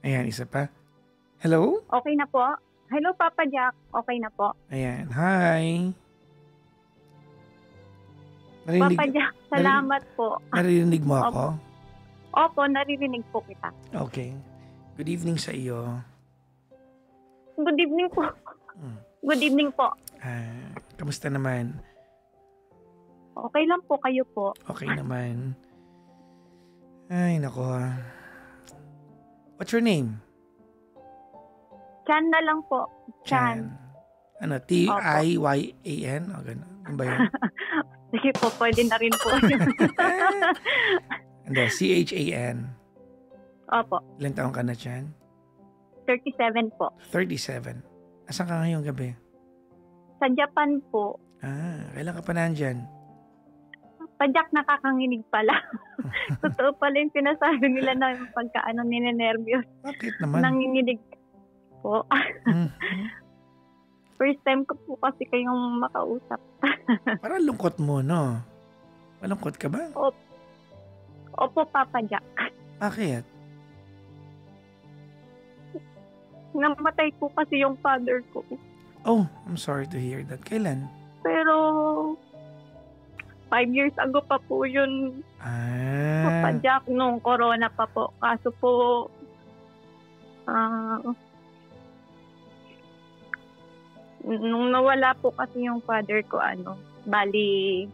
Ayan, isa pa. Hello? Okay na po? Hello, Papa Jack. Okay na po. Ayan, hi. Papa Narinig, Jack, narinig, salamat po. narinig mo ako? Opo, opo, naririnig po kita. Okay. Good evening sa iyo. Good evening po. Hmm. Good evening po. Kamusta naman? Okay lang po kayo po. Okay naman. Ay, nako. What's your name? Chan na lang po. Chan. Ano, T-I-Y-A-N? O, gano'n. Ano ba yun? Sige po, pwede na rin po. Hindi, C-H-A-N. Opo, Ilan taong ka na, Chan? 37 po. 37. Asan ka ngayong gabi? Sa Japan po, Kailan ka pa nandyan? Jack nakakanginig pala. Totoo pala yung sinasabi nila na yung pagkaano ninenervyos. Bakit naman? Nanginginig po. Mhm. First time ko po kasi kayong makausap. Parang lungkot mo, no? Malungkot ka ba? Opo, Papa Jack. Bakit? Namatay po kasi yung father ko. Oh, I'm sorry to hear that. Kailan? Pero 5 years ago pa po yun, Papa Jack, nung corona pa po. Kaso po, nung nawala po kasi yung father ko, bali,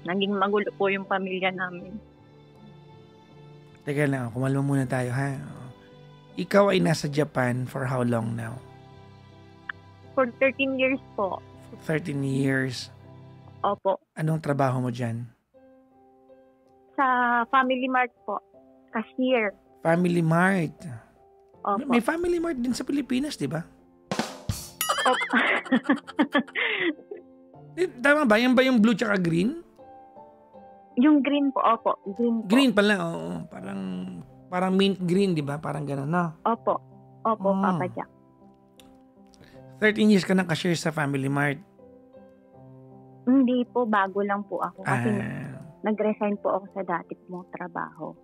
naging magulo po yung pamilya namin. Teka lang, kumalma muna tayo, ha? Ikaw ay nasa Japan for how long now? For 13 years po. 13 years. Opo. Anong trabaho mo dyan? Sa Family Mart po. Cashier. Family Mart. Opo. May Family Mart din sa Pilipinas, di ba? Opo. Tama ba? Yan ba yung blue tsaka green? Yung green po, opo. Green po. Green pala, oo. Parang mint green, di ba? Parang gano'n, no? Opo. Opo, Papa Jack. 13 years ka ng cashier sa Family Mart. Hindi po, bago lang po ako. Kasi nag-resign po ako sa dati mong trabaho.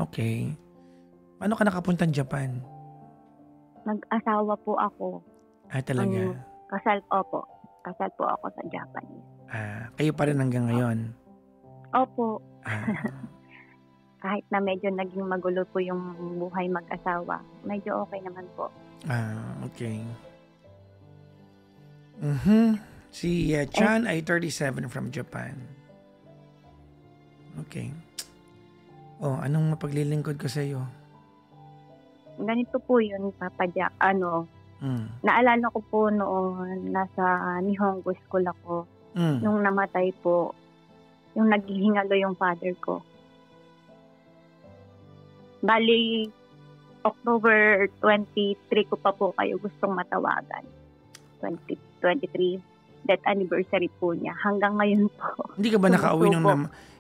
Okay. Paano ka nakapuntang Japan? Nag-asawa po ako. Talaga? Kasal, opo. Kasal po ako sa Japanese. Kayo pa rin hanggang ngayon? Opo. Kahit na medyo naging magulo po yung buhay mag-asawa, medyo okay naman po. Okay. Si Chan ay 37 from Japan. Okay. Anong mapaglilingkod ko sa iyo? Ganito po yun, Papa Jack. Naalala ko po noon nasa Nihongo School ako. Nung namatay po, yung naghihingalo yung father ko. Bali, October 23 ko pa po kayo gustong matawagan. 2023, death anniversary po niya. Hanggang ngayon po. Hindi ka ba nakauwi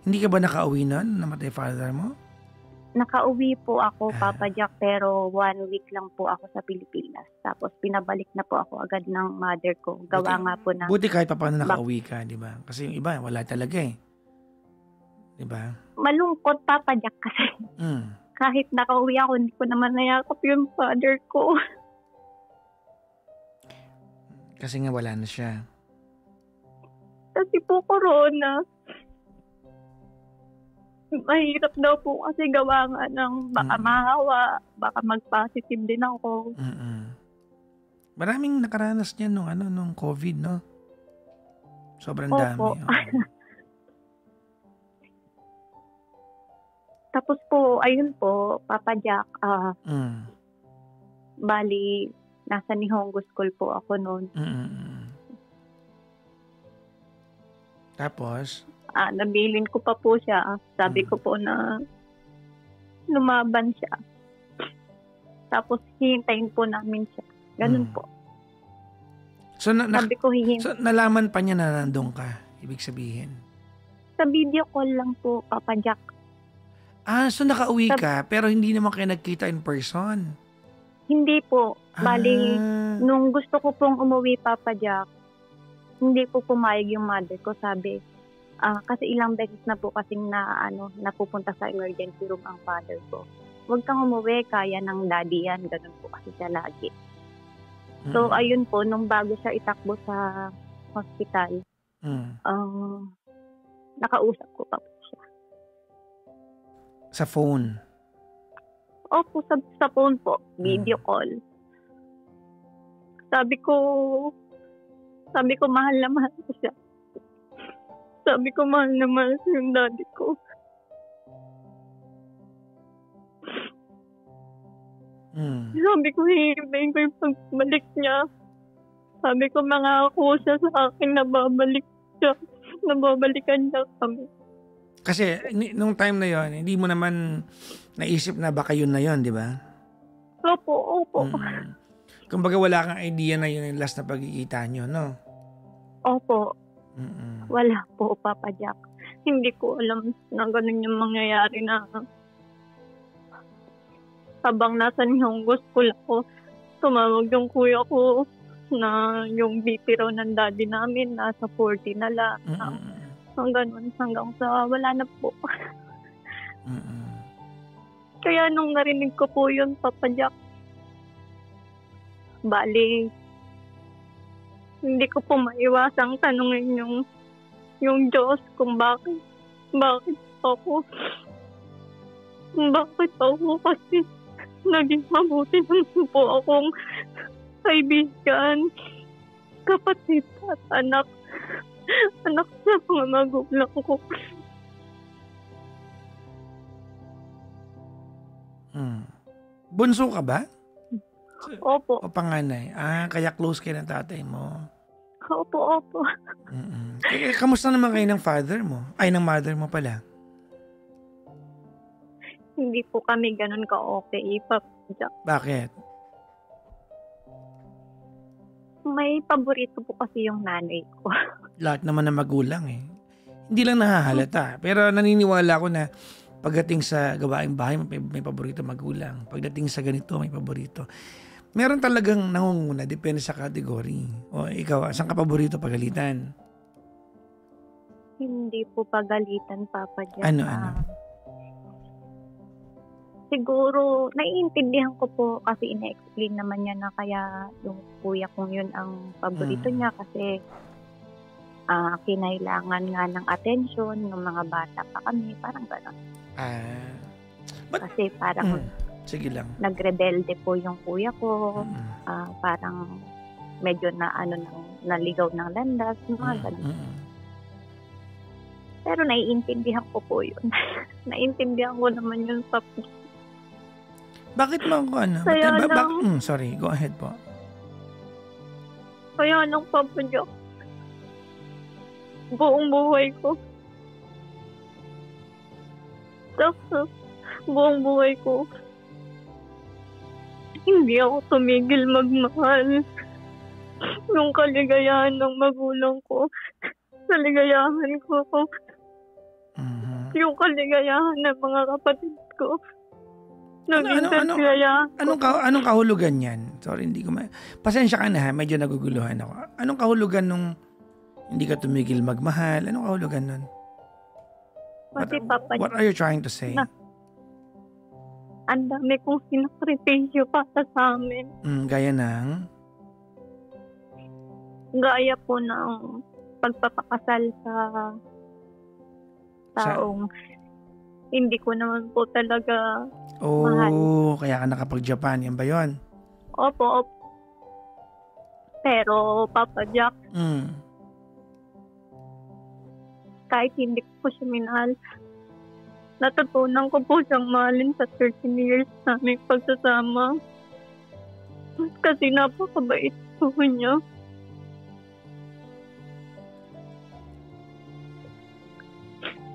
hindi ka ba nakauwi nun? Namatay father mo? Nakauwi po ako, Papa Jack, pero 1 week lang po ako sa Pilipinas. Tapos pinabalik na po ako agad ng mother ko. Gawa nga po na... Buti kahit pa paano nakauwi ka, di ba? Kasi yung iba, wala talaga eh. Di ba? Malungkot, Papa Jack, kasi kahit nakauwi ako, hindi ko naman nayakap yung father ko. Kasi nga wala na siya. Kasi po corona. Mahirap daw po kasi gawa nga ng baka mahawa, baka mag-positive din ako. Maraming nakaranas niyan nung COVID, no? Sobrang dami. Tapos po, ayun po, Papa Jack, bali, nasa Nihongo School po ako noon. Tapos? Nabilin ko pa po siya. Sabi ko po na lumaban siya. Tapos hihintayin po namin siya. Ganun po. So, sabi ko so, nalaman pa niya na nandun ka? Ibig sabihin? Sa video call lang po, Papa Jack. So nakauwi ka, pero hindi naman kayo nagkita in person? Hindi po. Bali, nung gusto ko pong umuwi, Papa Jack, hindi po pumayag yung mother ko. Sabi, kasi ilang beses na po kasing napupunta sa emergency room ang father ko. wag kang umuwi, kaya ng daddy yan. Ganun po kasi siya lagi. So, ayun po, nung bago siya itakbo sa hospital, nakausap ko pa po siya. Sa phone? Opo, sa phone po. Video call. Sabi ko, mahal na mahal ko siya. Sabi ko, mahal na mahal ko yung daddy ko. Sabi ko, hihintayin ko yung pagbalik niya. Sabi ko, mangako siya sa akin na babalik siya. Nababalikan niya kami. Kasi nung time na yon, hindi mo naman naisip na baka yun na yun, di ba? Opo. Kumbaga wala kang idea na yun yung last na pagkikita nyo, no? Opo. Wala po, Papa Jack. Hindi ko alam na ganun yung mangyayari na habang nasa Nyongos School ako, tumawag yung kuya ko na yung BP raw ng daddy namin nasa 40 na lang. Hanggang sa wala na po. Kaya nung narinig ko po yun, Papa Jack, bali, hindi ko po maiwasang tanungin yung Diyos kung bakit ako kasi naging mabuti naman po akong kaibigan, kapatid at anak sa mga magulang ko. Bunso ka ba? Opo. O panganay? Kaya close kayo ng tatay mo. Opo. Kamusta naman kayo ng father mo? Ay, ng mother mo pala? Hindi po kami ganun ka-okay, Papa Jack. Bakit? May paborito po kasi yung nanay ko. Lahat naman ng magulang eh. Hindi lang nahahalata. Pero naniniwala ko na pagdating sa gawaing bahay, may paborito magulang. Pagdating sa ganito, may paborito. Meron talagang nangunguna, depende sa category. O ikaw, saan ka paborito pagalitan? Hindi po pagalitan, Papa Jack. Ano? Siguro, naiintindihan ko po kasi ina-explain naman niya na kaya yung kuya kong yun ang paborito niya kasi kinailangan nga ng attention ng mga bata pa kami. Parang gano'n. Kasi parang sige lang. Nagrebelde po yung kuya ko. Parang medyo naligaw ng landas. Mga gano'n. Pero naiintindihan ko po yun. Naiintindihan ko naman yun sa bakit mo ako Kaya lang, sorry, go ahead po. Kaya lang, Papa Jack, buong buhay ko. Tapos, buong buhay ko, hindi ako tumigil magmahal. Yung kaligayahan ng magulang ko, kaligayahan ko. Yung kaligayahan ng mga kapatid ko. Anong kahulugan yan? Sorry, hindi ko pasensya ka na ha, medyo naguguluhan ako. Anong kahulugan nung hindi ka tumigil magmahal? Anong kahulugan nun? What are you trying to say? Ang dami kong sinakripisyo para sa amin. Gaya ng? Gaya po ng pagpapakasal sa taong hindi ko naman po talaga mahal. Kaya ka nakapag-Japan. Yan ba yun? Opo. Pero, Papa Jack, kahit hindi ko po siya minahal, natutunan ko po siyang mahalin sa 13 years namin pagsasama. Kasi napakabait po niya.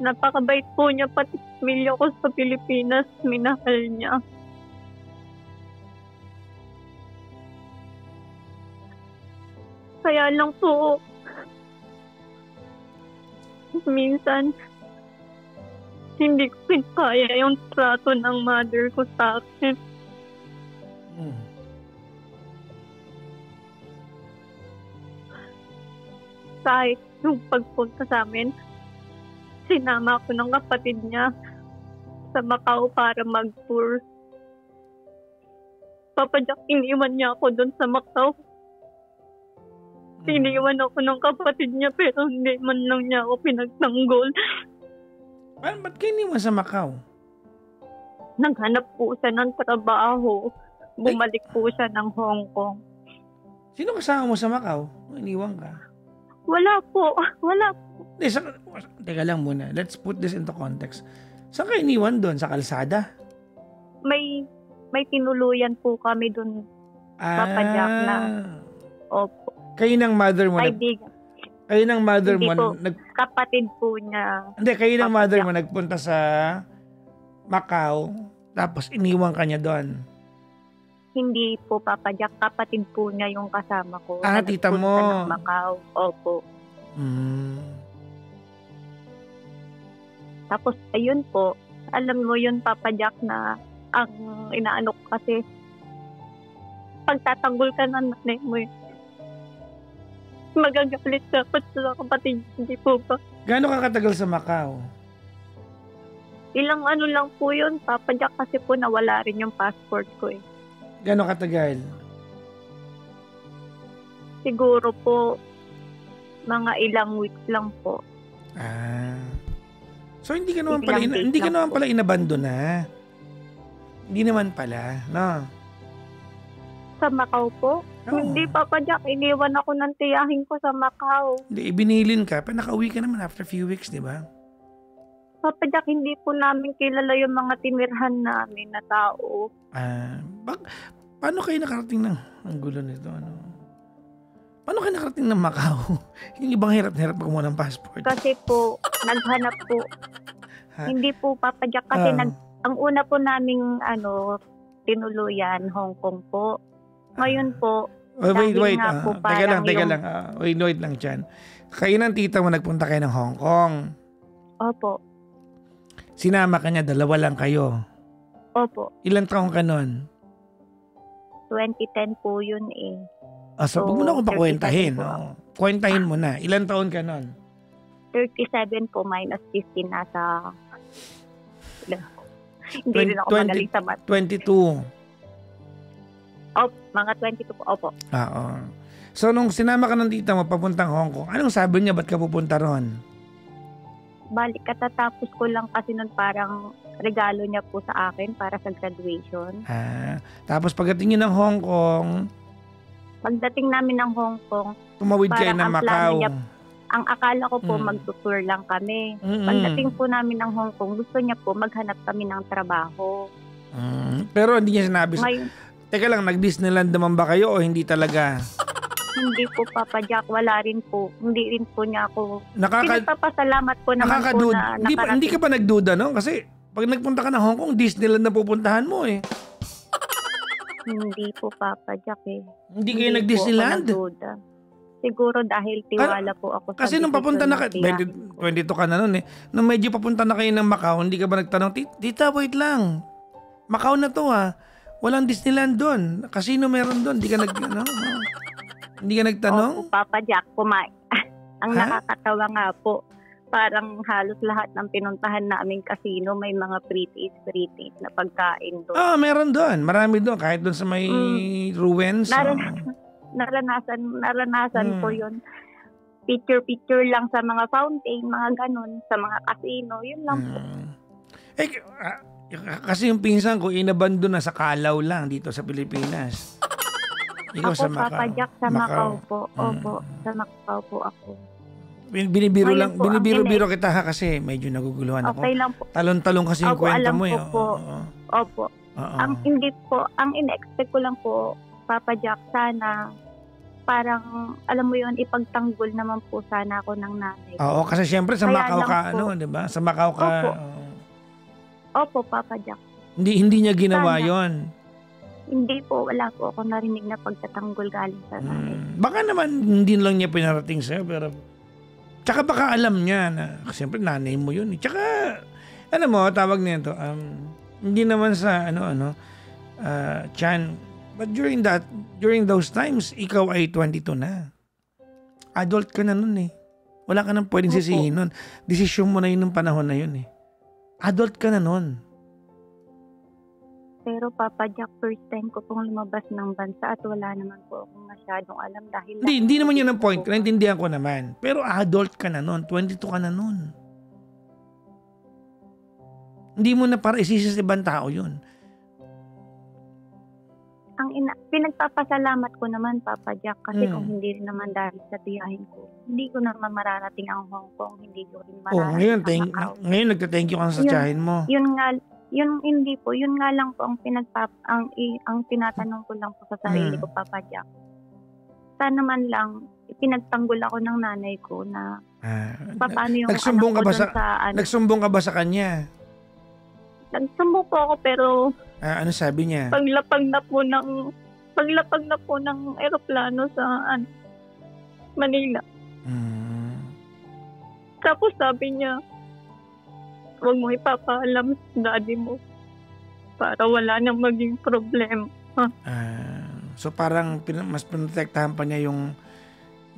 Napakabait po niya, pati pamilya ko sa Pilipinas, minahal niya. Kaya lang po, minsan, hindi ko kaya yung trato ng mother ko sa akin. Kahit yung pagpunta sa amin, sinama ko ng kapatid niya sa Macau para mag-tour Papa Jack, iniwan niya ako doon sa Macau. Iniwan ako ng kapatid niya pero hindi man lang niya ako pinagtanggol. Ba't kayo iniwan sa Macau? Naghanap po siya ng trabaho. Bumalik po siya ng Hong Kong. Sino kasama mo sa Macau? Iniwan ka? Wala po. Teka lang muna. Let's put this into context. Saan kayo iniwan doon? Sa kalsada? May tinuluyan po kami doon. Papa Jack na. Opo. Kayo ng mother mo. Kayo ng mother mo. Kapatid po niya. Hindi, kayo ng mother mo nagpunta sa Macau. Tapos iniwan ka niya doon. Hindi po, Papa Jack. Kapatid po niya yung kasama ko. Tita mo. Ng Macau. Opo. Tapos, ayun po. Alam mo yun, Papa Jack, na ang inaano ko kasi pagtatanggol ka ng nanay mo magagalit dapat sa kapatid. Hindi po ba? Gaano ka katagal sa Macau? Ilang ano lang po yun, Papa Jack, kasi po nawala rin yung passport ko eh. Gaano katagal? Siguro po, mga ilang weeks lang po. So hindi ka naman pala inabandon na. Hindi naman pala, no? Sa Macau po? Oh. Hindi, Papa Jack, iniwan ako ng tiyahin ko sa Macau. Hindi, ibinilin ka, pero nakauwi ka naman after a few weeks, di ba? Papa Jack, hindi po namin kilala yung mga tinirhan namin na tao. Paano kayo nakarating ng, ang gulo nito, ano? Paano kayo nakarating ng Macau? Yung ibang hirap na hirap kumuha ng passport. Kasi po, naghanap po. Hindi po, Papa Jack, kasi ang una po naming, tinuluyan, Hong Kong po. Ngayon po, wait. Teka lang. Wait lang dyan. Kayo ng tita mo nagpunta kayo ng Hong Kong. Opo. Sinama ka niya, 2 lang kayo. Opo. Ilang taong ka nun? 2010 po yun eh. So huwag mo na akong pakwentahin. No? Kwentahin mo na. Ilang taon ka nun? 37 po minus 15 nasa... Hindi rin ako magaling sa math. 22. Mga 22 po. Opo. Oo. So nung sinama ka ng tita mo papuntang Hong Kong, anong sabi niya? Ba't ka pupunta ron? Balik, katatapos ko lang kasi nun parang regalo niya po sa akin para sa graduation. Tapos pagdating niyo ng Hong Kong, pagdating namin ng Hong Kong, tumawid kayo ng Macau. Ang akala ko po magtutour lang kami. Pagdating po namin ng Hong Kong, gusto niya po maghanap kami ng trabaho. Pero hindi niya sinabi. Teka lang, nag-Disneyland naman ba kayo o hindi talaga? Hindi po, Papa Jack. Wala rin po. Hindi rin po niya ako. Pinagpapasalamat po naman po na nakarating. Hindi ka pa nagduda, no? Kasi pag nagpunta ka ng Hong Kong, Disneyland na pupuntahan mo eh. Hindi po, Papa Jack eh. Hindi kayo nag-Disneyland? Siguro dahil tiwala po ako sa kasi nung papunta na ka, 22 ka na nun eh. Nung medyo papunta na kayo ng Macau, hindi ka ba nagtanong, Tita, wait lang. Macau na to ha. Walang Disneyland doon. Casino meron doon. Hindi ka hindi ka nagtanong? Opo, Papa Jack, ang nakakatawa nga po, parang halos lahat ng pinuntahan naming casino may mga pre-taste na pagkain doon. Meron doon. Marami doon. Kahit doon sa may ruins. Naranasan ko yun. Picture lang sa mga fountain, mga ganun, sa mga casino. Yun lang po. Kasi yung pinsan ko, inabandon na sa Calaw lang dito sa Pilipinas. Ikaw ako, sa Macau. Papa Jack, sa Macau po. Opo, sa Macau po ako. Binibiro kita ha kasi medyo naguguluhan ako. Okay lang po. Talon-talon kasi yung kwento mo eh. Opo. Ang in-expect ko lang po, Papa Jack, sana parang, alam mo yun, ipagtanggol naman po sana ako ng nanay. Oo, kasi syempre sa Macau ka, di ba? Sa Macau ka. Opo, Papa Jack. Hindi niya ginawa yon. Hindi po, wala po ako narinig na pagtatanggol galing sa nanay. Baka naman hindi lang niya pinarating sa'yo, pero tsaka baka alam niya na, siyempre nanay mo yun. Tsaka, tawag niya ito, hindi naman sa, Chan, but during those times, ikaw ay 22 na. Adult ka na nun eh. Wala ka nang pwedeng sisihin nun. Desisyon mo na yun nung panahon na yun eh. Adult ka na nun. Pero Papa Jack, first time ko pong lumabas ng bansa at wala naman po akong masyadong alam dahil... Hindi naman yun ang point. Naintindihan ko naman. Pero adult ka na nun. 22 ka na nun. Hindi mo na para isisi sa ibang tao yun. Pinagpapasalamat ko naman, Papa Jack, kasi kung hindi rin naman dahil sa tiyahin ko, hindi ko naman mararating ang Hong Kong, hindi ko rin mararating ang Macau. Ngayon nagta-thank you ka sa tiyahin mo. Hindi po, yun nga lang po ang tinatanong ko lang po sa sarili ko, Papa Jack. Sana man lang, pinagtanggol ako ng nanay ko na paano yung nagsumbong anak ko Nagsumbong ka ba sa kanya? Nagsumbong po ako pero... ano sabi niya? Paglapag na po ng eroplano sa Manila. Tapos sabi niya, huwag mo ipapaalam sa daddy mo para wala nang maging problema. So parang mas pinotektahan pa niya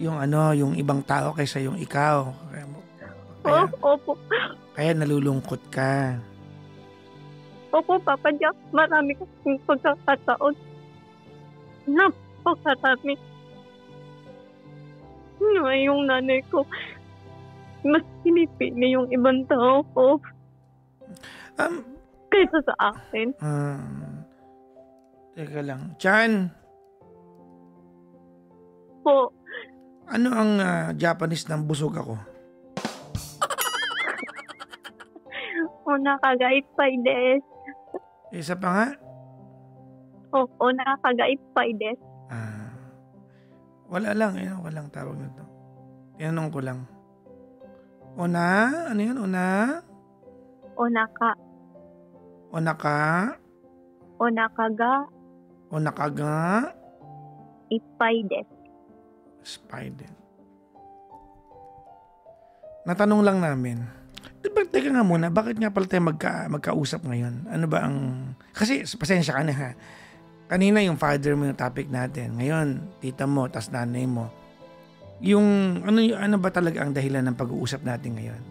yung ibang tao kaysa yung ikaw. Opo. Kaya nalulungkot ka. Opo, Papa Jack, marami kasing pagkakataon. Napakarami. Yung nanay ko, mas pinipili yung ibang tao ko kaysa sa akin. Teka lang. Chan! Po. Ano ang Japanese ng busog ako? Nakagaipay des. Isa pa nga? Nakagaipay des. Wala lang. Walang tawag nito. Tinanong ko lang. Una? Ano yun? Una? Onaka. Onaka? Onakaga? Ipay des. Spider. Natanong lang namin. Teka nga muna, bakit nga pala tayo magkausap ngayon? Ano ba ang... Kasi, pasensya ka na ha. Kanina yung father mo yung topic natin. Ngayon, tita mo, tas nanay mo. Ano ba talaga ang dahilan ng pag-uusap natin ngayon?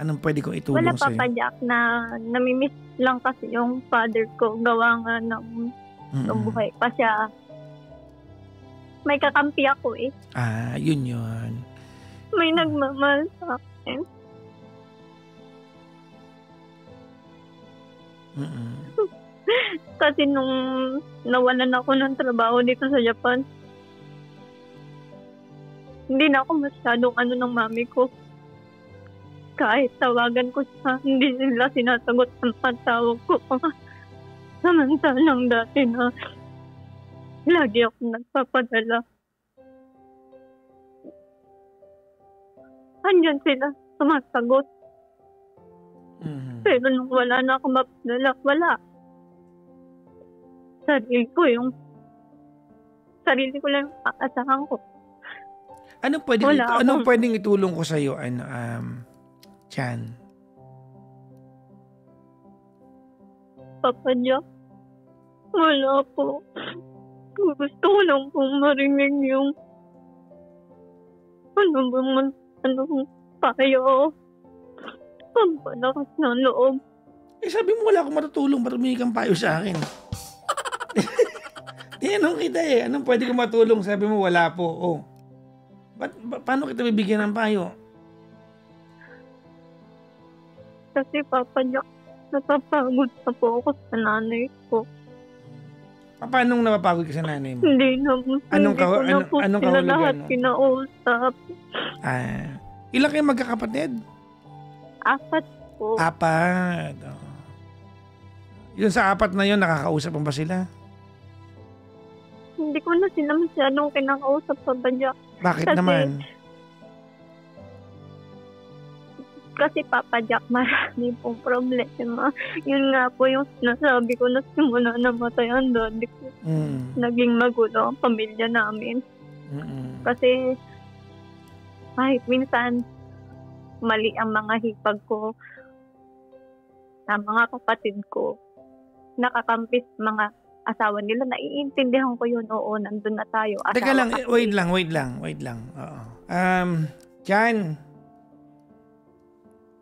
Anong pwede kong itulong sa'yo? Wala, Papa Jack, na namimiss lang kasi yung father ko. Gawa nga ng buhay pa siya. May kakampi ako eh. Yun. May nagmamahal sa akin. Kasi nung nawalan ako ng trabaho dito sa Japan, hindi na ako masyadong ng mami ko. Kahit tawagan ko siya, hindi nila sinasagot ang patawag ko. Samantalang dati na lagi ako nagpapadala. Andyan sila, sumasagot. Pero nung wala na ako mapadala, wala. Sarili ko lang aasahan ko. Anong pwedeng itulong ko sa iyo, Chan? Papa Jack, wala po. Gusto ko lang pong marinig yung anong payo. Pampalakas ng loob. Sabi mo wala akong matutulong, ba't humingi kang payo sa akin? Tinanong kita anong pwede kong matulong? Sabi mo wala po. Paano kita bibigyan ng payo? Kasi Papa Jack, napapagod na po ako sa nanay ko. Paano napapagod ka sa nanay mo? Hindi ko na sila lahat kinausap. Ilan kayo magkakapatid? 4 po. 4. Yun sa 4 na yun, nakakausap mo ba sila? Hindi ko na sila masyadong kinakausap, Papa Jack. Bakit naman? Kasi Papa Jack, marami pong problema. Yun nga po yung sinasabi ko na simula namatay ang daddy ko. Naging magulo ang pamilya namin. Kasi kahit minsan mali ang mga hipag ko sa mga kapatid ko, nakakampis mga asawa nila, naiintindihan ko yun. Oo, nandun na tayo. Teka lang, wait lang. Oo. Jan.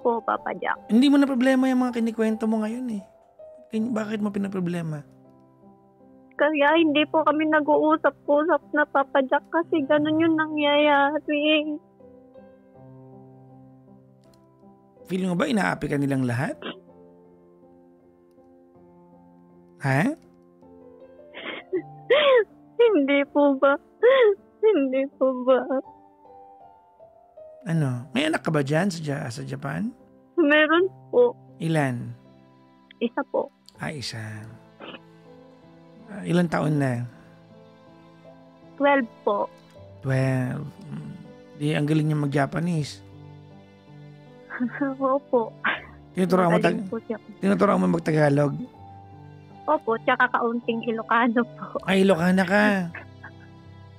Po, Papa Jack. Hindi mo na problema yung mga kinikwento mo ngayon eh. Bakit mo pinaproblema? Kaya hindi po kami nag-uusap-usap na Papa Jack kasi ganun yung nangyayari. Feeling mo ba inaapi ka nilang lahat? Ha? Hindi po ba? Hindi po ba? Ano? May anak ka ba dyan sa Japan? Meron po. Ilan? Isa po. Isa. Ilang taon na? 12 po. 12. Di, ang galing niya mag-Japanese. Opo. Tinuturuan mo mag-Tagalog? Opo, tsaka kaunting Ilocano po. Ay, Ilocana ka?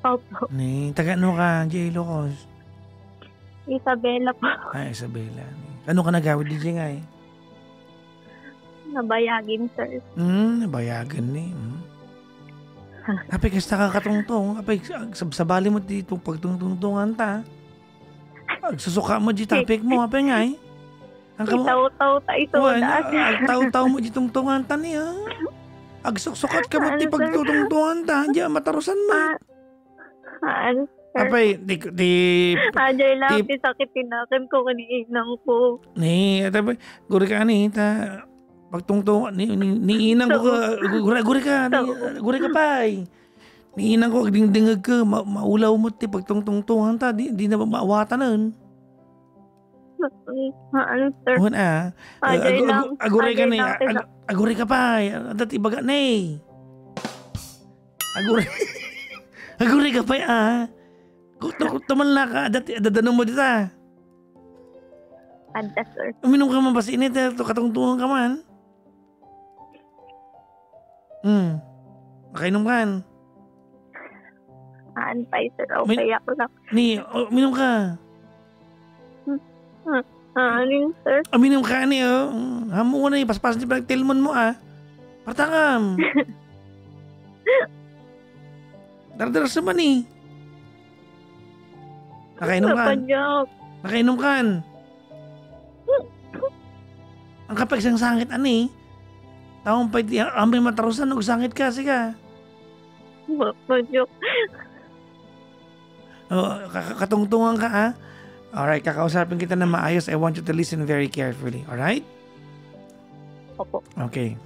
Opo. Taga-ano ka, J. Ilocos? Isabela po. Isabela. Ano ka nagawid DJ nga eh? Nabayagin, sir. Nabayagan eh. Apay, kasi nakakatungtong. Apay, sabali mo dito pagtungtungan ta. Susuka mo di topic mo. Apay nga eh. Itaw-taw tayo sa Taw-taw mo di tungtungan ta niya. Agsusukat ka mo di pagtutungtungan ta. Diyan matarusan mo. Apay, Ajay lang, sakitin nakin ko kaniinang ko. Guri ka ni, pagtungtungan, niinang ko ka, guri ka pay. Niinang ko, dingdingag ka, maulaw mo ti, pagtungtungan ta, di na maawatan nun. Sir? Ajay lang. Aguri ka ni, aguri ka pay, dati baga na eh. Aguri ka pay Taman na ka, dadanong mo dita. Ada, sir. Uminom ka man ba sa init, katungtungan ka man? Nakainom ka. Aantay, sir. Okay ako lang. Uminom ka. Aning, sir? Uminom ka ni, Hamo ko na paspas niya telmon mo, Partakam. Dardaras naman Nakainom ka. Nakainom ka. Ang kapag isang sangit taong pa amay matarusan og sangit ka siga. Papadyak. Katungtungan ka Alright, kakausapin kita na maayos. I want you to listen very carefully. Alright? Opo. Okay.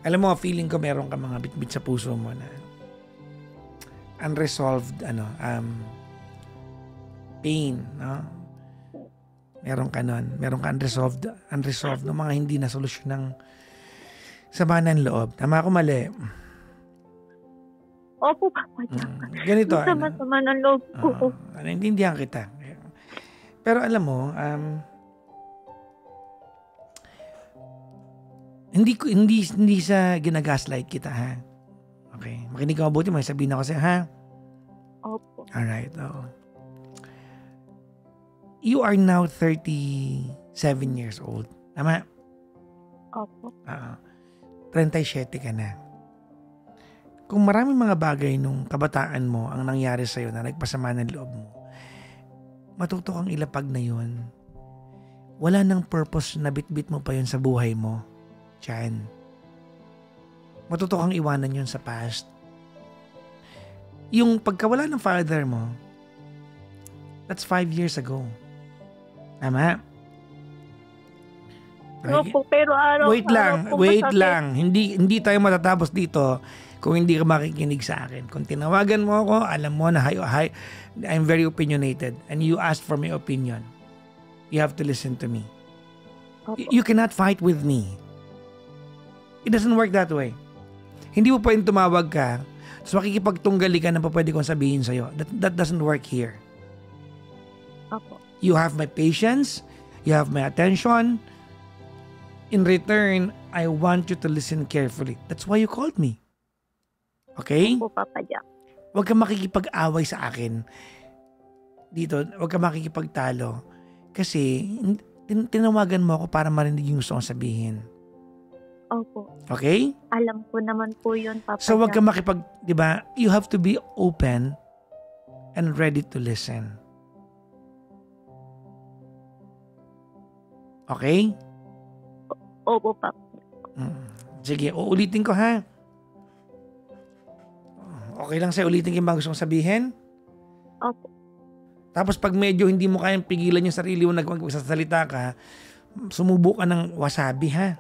Alam mo, feeling ko meron ka mga bitbit sa puso mo na unresolved pain, no? Meron ka nun. Meron ka unresolved no, mga hindi na solusyon ng sama ng loob. Tama ako, mali? Opo, Papa Jack. Ganito. Sama ng loob ko. Naintindihan kita. Pero alam mo, hindi sa ginagaslight kita, ha? Okay. Makinig ka mabuti, may sabihin ako sa'yo, ha? Opo. Alright, oo. You are now 37 years old. Tama? Opo. 37 ka na. Kung maraming mga bagay nung kabataan mo ang nangyari sa'yo na nagpasama ng loob mo, matuto kang ilapag na yun. Wala nang purpose na bitbit mo pa yun sa buhay mo. Diyan. Matuto kang iwanan yun sa past. Yung pagkawala ng father mo, that's 5 years ago. Tama? Opo, pero Wait lang. Hindi tayo matatapos dito kung hindi ka makikinig sa akin. Kung tinawagan mo ako, alam mo na I'm very opinionated and you asked for my opinion. You have to listen to me. You cannot fight with me. It doesn't work that way. Hindi mo pwedeng tumawag ka, so makikipagtunggali ka na pa pwede kong sabihin sa'yo. That doesn't work here. Opo. You have my patience. You have my attention. In return, I want you to listen carefully. That's why you called me. Okay? Opo, Papa Jack. Huwag kang makikipag-away sa akin. Dito, huwag kang makikipagtalo. Kasi, tinawagan mo ako para marinig yung gusto kong sabihin. Opo. Okay? Alam ko naman po yun, Papa Jack. So, huwag kang di ba? You have to be open and ready to listen. Okay? Opo, Papa. Sige, uulitin ko ha. Okay lang sa'yo, ulitin ko yung mga gusto kong sabihin? Opo. Tapos pag medyo hindi mo kayang pigilan yung sarili mo, nagsasalita ka, sumubo ka ng wasabi ha.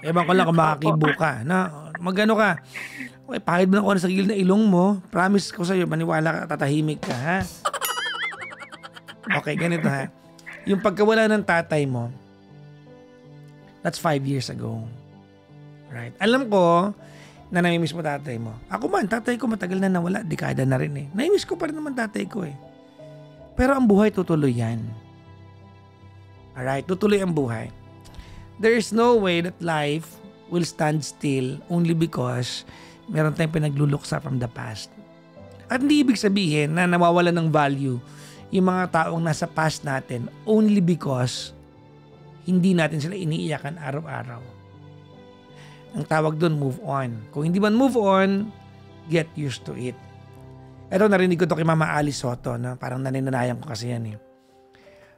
Ewan ko lang kung makakibo ka. Na, magano ka. Okay, pahid mo na ako sa gilid na ilong mo. Promise ko sa'yo, maniwala ka, tatahimik ka ha. Okay, ganito ha. Yung pagkawala ng tatay mo, that's 5 years ago. Right? Alam ko na namimiss mo tatay mo. Ako man, tatay ko matagal na nawala. Dekada na rin eh. Namimiss ko pa rin naman tatay ko eh. Pero ang buhay tutuloy yan. Alright? Tutuloy ang buhay. There is no way that life will stand still only because meron tayong pinagluluksa from the past. At hindi ibig sabihin na nawawala ng value yung mga taong nasa past natin only because hindi natin sila iniiyakan araw-araw. Ang tawag doon, move on. Kung hindi man move on, get used to it. Ito, narinig ko to kay Mama Alice Soto, na parang naninanayan ko kasi yan eh.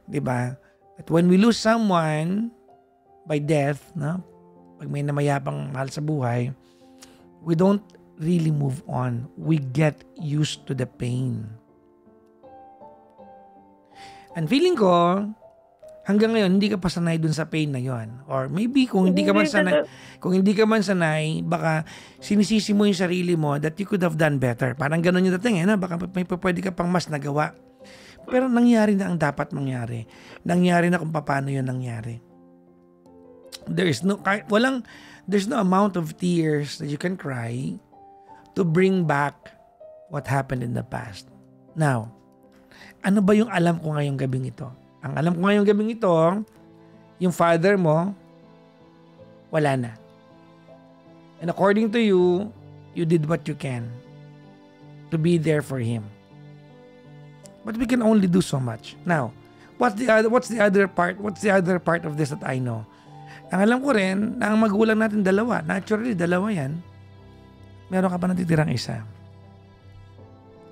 Diba? At when we lose someone by death, no? Pag may namayapang mahal sa buhay, we don't really move on. We get used to the pain. And feeling ko, hanggang ngayon, hindi ka pa sanay dun sa pain na yon. Or maybe kung hindi ka man sanay, baka sinisisi mo yung sarili mo that you could have done better. Parang ganun yung dating, eh, na? Baka may pwede ka pang mas nagawa. Pero nangyari na ang dapat mangyari. Nangyari na kung paano yun nangyari. There's no amount of tears that you can cry to bring back what happened in the past. Now, ano ba yung alam ko ngayong gabing ito? Ang alam ko ngayong gabing ito, yung father mo, wala na. And according to you, you did what you can to be there for him. But we can only do so much. Now, what's the other part? What's the other part of this that I know? Ang alam ko rin, na ang magulang natin dalawa. Naturally, dalawa yan. Meron ka pa natitirang isa.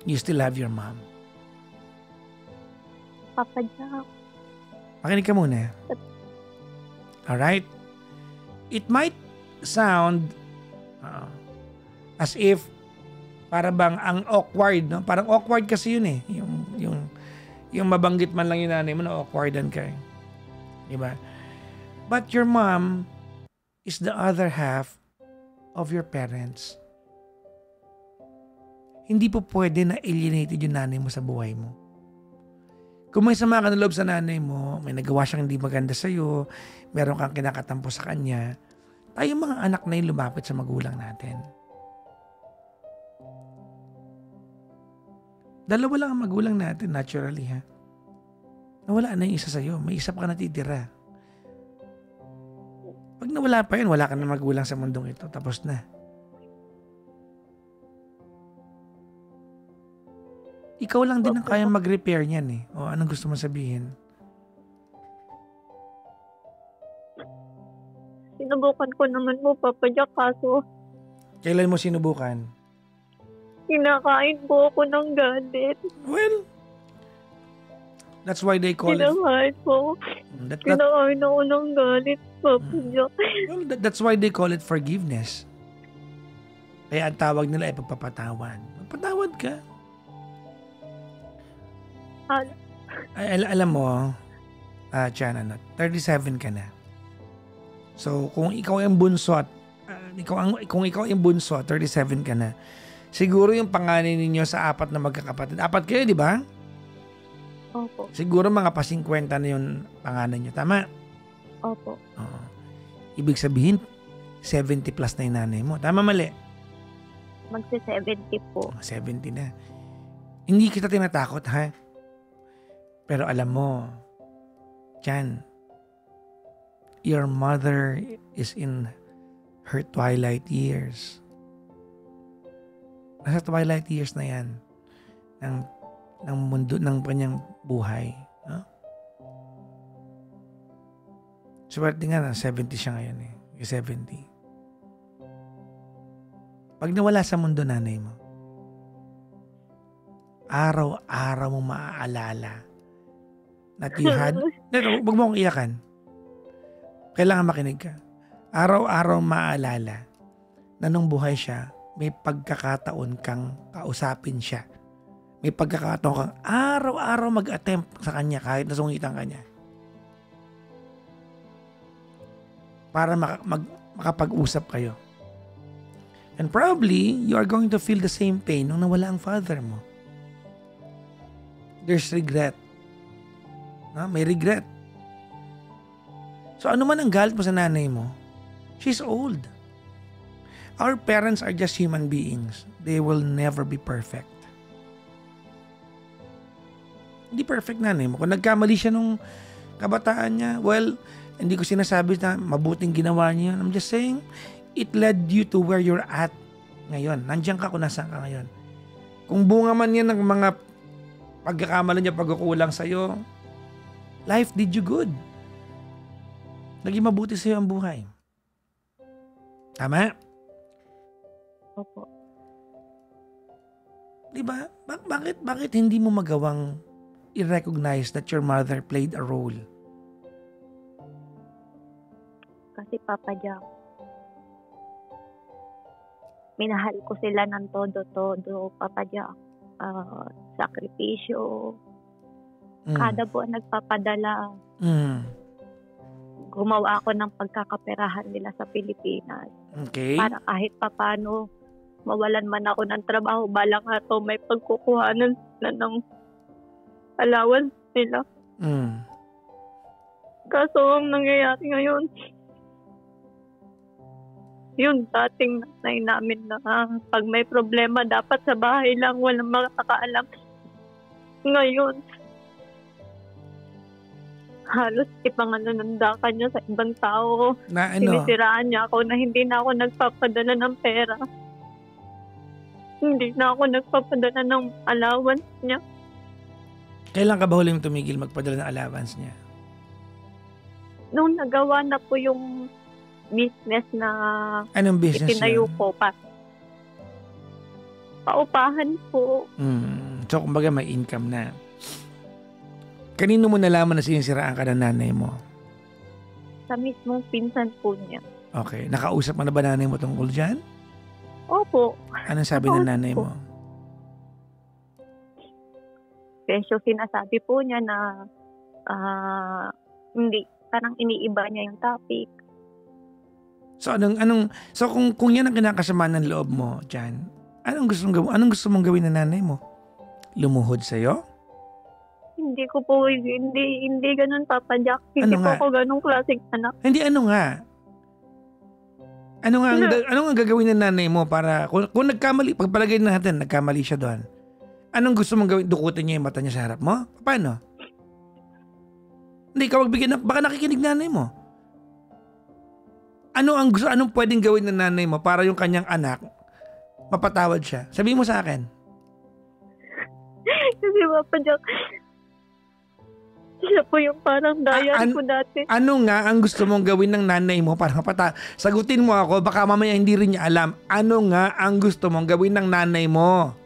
You still have your mom. Papa Jack. Makinig ka muna. Alright? It might sound as if para bang ang awkward, no? Parang awkward kasi yun eh. Yung mabanggit man lang yung nanay mo na awkwardan ka eh. Diba? But your mom is the other half of your parents. Hindi po pwede na alienated yung nanay mo sa buhay mo. Kung may sama ka ng loob sa nanay mo, may nagawa siyang hindi maganda sa'yo, meron kang kinakatampo sa kanya, tayong mga anak na yung lumapit sa magulang natin. Dalawa lang ang magulang natin, naturally ha. Nawala na yung isa sa'yo, may isa pa ka natitira. Pag nawala pa yun, wala ka na magulang sa mundong ito, tapos na. Ikaw lang din ang kayang mag-repair niyan eh. O anong gusto mo sabihin? Sinubukan ko naman po, Papa Jack, kaso Kailan mo sinubukan? kinakain po ako ng galit. Well, that's why they call it... Kinakain po. Kinakain ako ng galit, Papa Jack. Well, that's why they call it forgiveness. Kaya ang tawag nila ay pagpapatawad. Magpatawad ka. Alam mo, Tiana, 37 ka na. So, kung ikaw ang bunso at kung ikaw ang bunso, 37 ka na, siguro yung panganay ninyo sa 4 na magkakapatid. 4 kayo, di ba? Opo. Siguro mga pa-50 na yung panganay nyo. Tama? Opo. Oo. Ibig sabihin, 70 plus na yung nanay mo. Tama, mali? Magsi-70 po. 70 na. Hindi kita tinatakot, ha? Pero alam mo, Chan, your mother is in her twilight years. Nasa twilight years na yan ng mundo, ng kanyang buhay. No? Swerte nga na 70 siya ngayon eh. 70. Pag nawala sa mundo nanay mo, araw-araw mo maaalala that you had, wag mo akong iyakan. Kailangan makinig ka. Araw-araw maalala na nung buhay siya, may pagkakataon kang kausapin siya. May pagkakataon kang araw-araw mag-attempt sa kanya kahit nasungitan ka niya. Para makapag-usap kayo. And probably, you are going to feel the same pain nung nawala ang father mo. There's regret. May regret. So ano man ang galit mo sa nanay mo, she's old. Our parents are just human beings. They will never be perfect. Hindi perfect nanay mo. Kung nagkamali siya nung kabataan niya, well, hindi ko sinasabi na mabuting ginawa niya. I'm just saying, it led you to where you're at ngayon. Nandiyan ka kung nasaan ka ngayon. Kung bunga man yan ng mga pagkakamali niya, pagkukulang sa'yo, life did you good. Naging mabuti sa'yo ang buhay. Tama? Opo. Diba? Bakit hindi mo magawang i-recognize that your mother played a role? Kasi Papa Jack, minahal ko sila ng todo, Papa Jack. Sakripisyo. Kada buwan nagpapadala. Gumawa ako ng pagkakaperahan nila sa Pilipinas. Okay. Para kahit papano mawalan man ako ng trabaho, balang ato may pagkukuhanan na ng allowance nila. Kaso ang nangyayari ngayon, yun, dating nanay namin na pag may problema, dapat sa bahay lang, walang makakaalam. Ngayon, halos ipangananandakan niya sa ibang tao. Na ano? Sinisiraan niya ako na hindi na ako nagpapadala ng pera. Hindi na ako nagpapadala ng allowance niya. Kailan ka ba huling tumigil magpadala ng allowance niya? Nung nagawa na po yung business na anong business itinayo yun? po pa. Paupahan po. So kumbaga may income na. Kanino mo nalaman na sinisiraan ka ng nanay mo? Sa mismong pinsan po niya. Okay. Nakausap mo na ba nanay mo tungkol dyan? Opo. Anong sabi ng nanay mo? Pero sinasabi po niya na hindi, parang iniiba niya yung topic. So so kung yan ang kinakasamaan ng loob mo dyan, anong gusto mong gawin ng nanay mo? Lumuhod sa'yo? Hindi ko po, hindi ganun, Papa Jack. Hindi po ako ganung klaseng anak. Hindi, ano nga? Ano nga gagawin ng nanay mo para, kung nagkamali, pagpalagay natin, nagkamali siya doon. Anong gusto mong gawin? Dukutin niya yung mata niya sa harap mo? Paano? Hindi ka magbigyan, baka nakikinig nanay mo. Anong pwedeng gawin ng nanay mo para yung kanyang anak, mapatawad siya? Sabihin mo sa akin. Kasi Papa Jack, siya po yung parang diary ko dati. Ano nga ang gusto mong gawin ng nanay mo para sagutin mo ako, baka mamaya hindi rin niya alam. Ano nga ang gusto mong gawin ng nanay mo?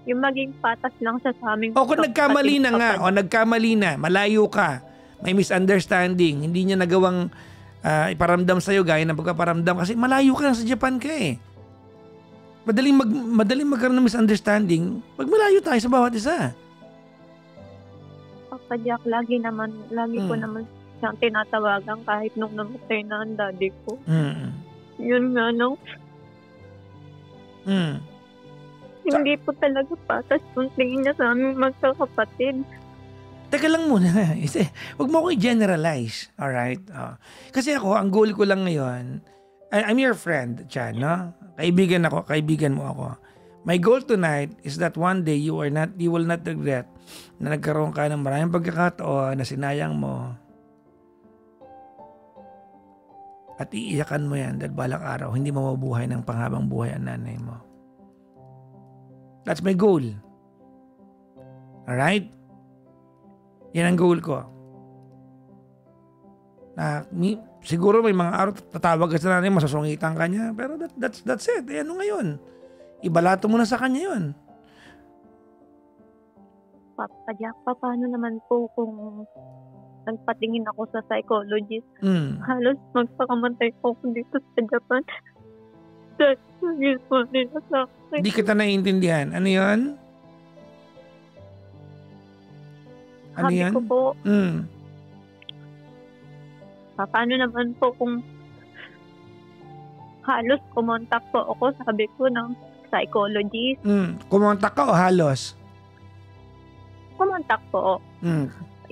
Yung maging patas lang siya sa aming... O kung nagkamali na nga, nagkamali na, malayo ka, may misunderstanding, hindi niya nagawang iparamdam sa'yo gaya ng pagpaparamdam kasi malayo ka lang sa Japan ka eh. Madaling magkaroon ng misunderstanding pag malayo tayo sa bawat isa. Papa Jack, lagi ko naman siyang tinatawagan kahit nung namatay na ang daddy ko. Yun nga, no? Hindi po talaga patas kung tingin niya sa aming magkakapatid. Teka lang muna. Huwag mo ko i-generalize. Alright? Kasi ako, ang goal ko lang ngayon, I'm your friend, Chan, no? Kaibigan mo ako. My goal tonight is that one day you will not regret na nagkaroon ka ng maraming pagkakataon na sinayang mo at iiyakan mo yan dahil balang araw hindi mo mabuhay ng panghabang buhay ang nanay mo. That's my goal. Alright? Yan ang goal ko. Siguro may mga araw tatawag ka sa nanay, masasungitan ka niya, pero that's it. Ano ngayon? Ibalato mo na sa kanya yun. Papa Jack, paano naman po kung nagpatingin ako sa psychologist. Halos magpakamatay ako dito sa Japan. Dahil ginawa nila sa akin. Hindi kita naiintindihan. Ano yun? Ano Sabi yan? ko po, paano naman po kung halos kumontak po ako, sabi ko, ng psychologist. Kumontak ka o halos? Kumontak po.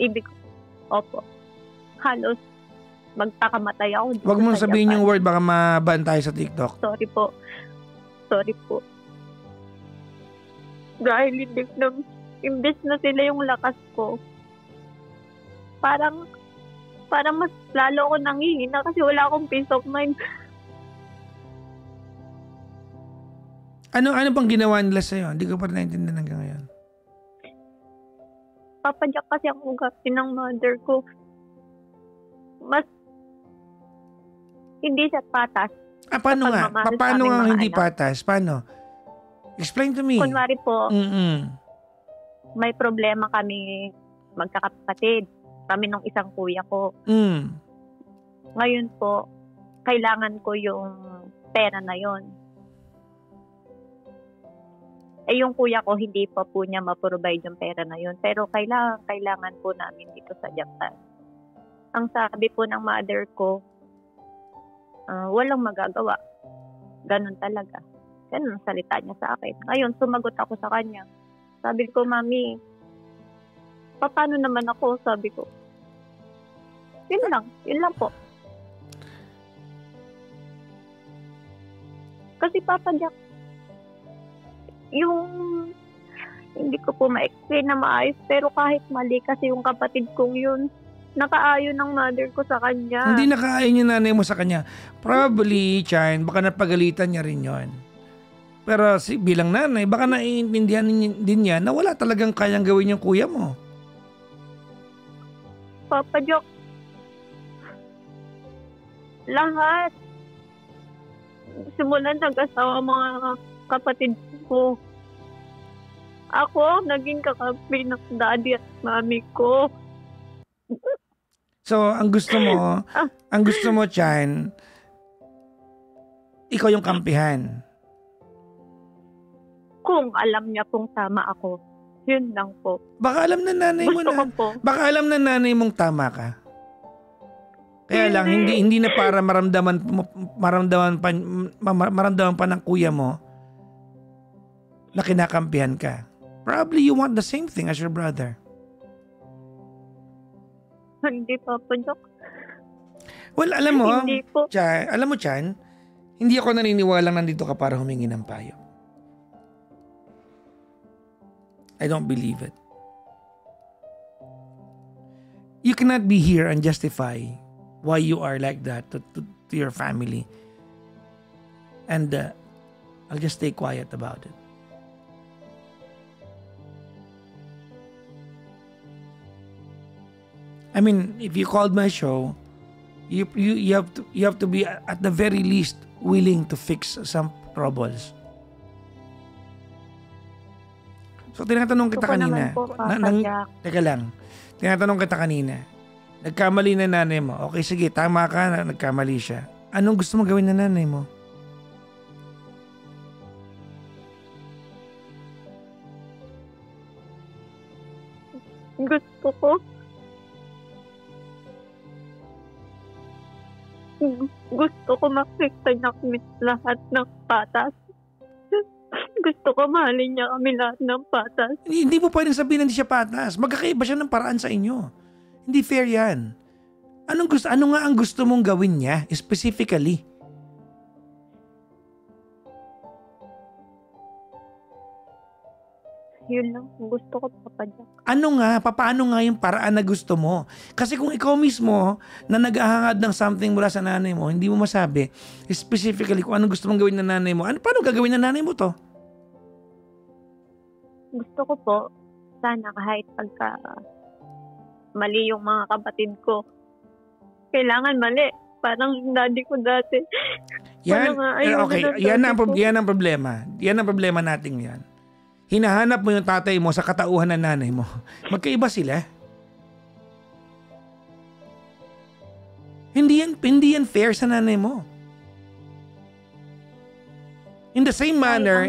Ibig, opo. Halos magpakamatay ako dito. Huwag mong sabihin yung word, baka maban tayo sa TikTok. Sorry po. Dahil hindi na, imbes na sila yung lakas ko, parang mas lalo ako nanghihina kasi wala akong peace of mind. Ano bang ginawa nila sa'yo? Hindi ko pa naintindihan hanggang ngayon. Papadyak kasi ang ugatin ng mother ko. Mas hindi siya patas. Paano nga? Paano nga hindi patas? Paano? Explain to me. Kunwari po, may problema kami magkakapatid. Kami nung isang kuya ko. Ngayon po, kailangan ko yung pera na yon. Yung kuya ko, hindi pa po niya ma-provide yung pera na yun. Pero kailangan po namin dito sa Japan. Ang sabi po ng mother ko, walang magagawa. Ganun talaga. Ganun ang salita niya sa akin. Ngayon, sumagot ako sa kanya. Sabi ko, Mami, paano naman ako? Sabi ko. Yun lang po. Kasi Papa Jack, yung hindi ko po ma-explain na maayos, pero kahit mali kasi yung kapatid kong yun, nakaayon ng mother ko sa kanya. Hindi nakaayon yung nanay mo sa kanya. Probably, Chan, baka napagalitan niya rin yon. Pero bilang nanay, baka naiintindihan din niya na wala talagang kayang gawin yung kuya mo. Papa Jock, lahat. Simulan nag-asawa mga kapatid ko. Ako, naging kakampi ng daddy at mami ko. So, ang gusto mo, Chan, ikaw yung kampihan. Kung alam niya pong tama ako, yun lang po. Baka alam na nanay mo na. Baka alam na nanay mong tama ka. Kaya lang, hindi na para maramdaman pa ng kuya mo na kinakampihan ka. Probably you want the same thing as your brother. Hindi pa po, Dok. Well, alam mo, hindi po. Chan, hindi ako naniniwalang nandito ka para humingi ng payo. I don't believe it. You cannot be here and justify why you are like that to your family. And I'll just stay quiet about it. I mean, if you called my show, you have to be at the very least willing to fix some troubles. So tinatanong kita kanina. Teka lang. Tinatanong kita kanina. Nagkamali na nanay mo. Okay, sige, tama ka na nagkamali siya. Anong gusto mo gawin na nanay mo? Gusto ko makita niya kami lahat ng patas. Gusto ko mahalin niya kami lahat ng patas. Hindi mo pwedeng sabihin na hindi siya patas. Magkakaiba siya ng paraan sa inyo. Hindi fair yan. Ano nga ang gusto mong gawin niya specifically? Yun lang gusto ko, Papa Jack. Paano nga yung paraan na gusto mo? Kasi kung ikaw mismo na naghahangad ng something mula sa nanay mo, hindi mo masabi specifically kung anong gusto mong gawin ng nanay mo. Paano gagawin ng nanay mo to? Gusto ko po, sana kahit pagka mali yung mga kapatid ko, kailangan mali. Parang daddy ko dati. Yan, okay. Yan ang problema. Yan ang problema natin yan. Hinahanap mo yung tatay mo sa katauhan ng nanay mo. Magkaiba sila. Hindi yan fair sa nanay mo. In the same manner,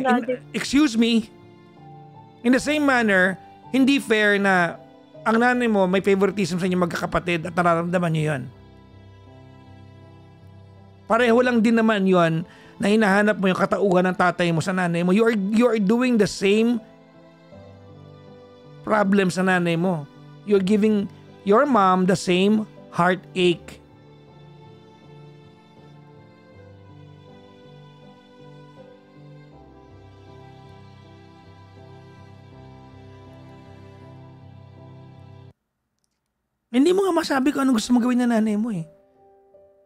in the same manner, hindi fair na ang nanay mo may favoritism sa inyo magkakapatid at nararamdaman niyo yun. Pareho lang din naman yun na hinahanap mo yung katauhan ng tatay mo sa nanay mo. You are doing the same problem sa nanay mo. You're giving your mom the same heartache. Hindi mo nga masabi kung anong gusto mo gawin ng nanay mo eh.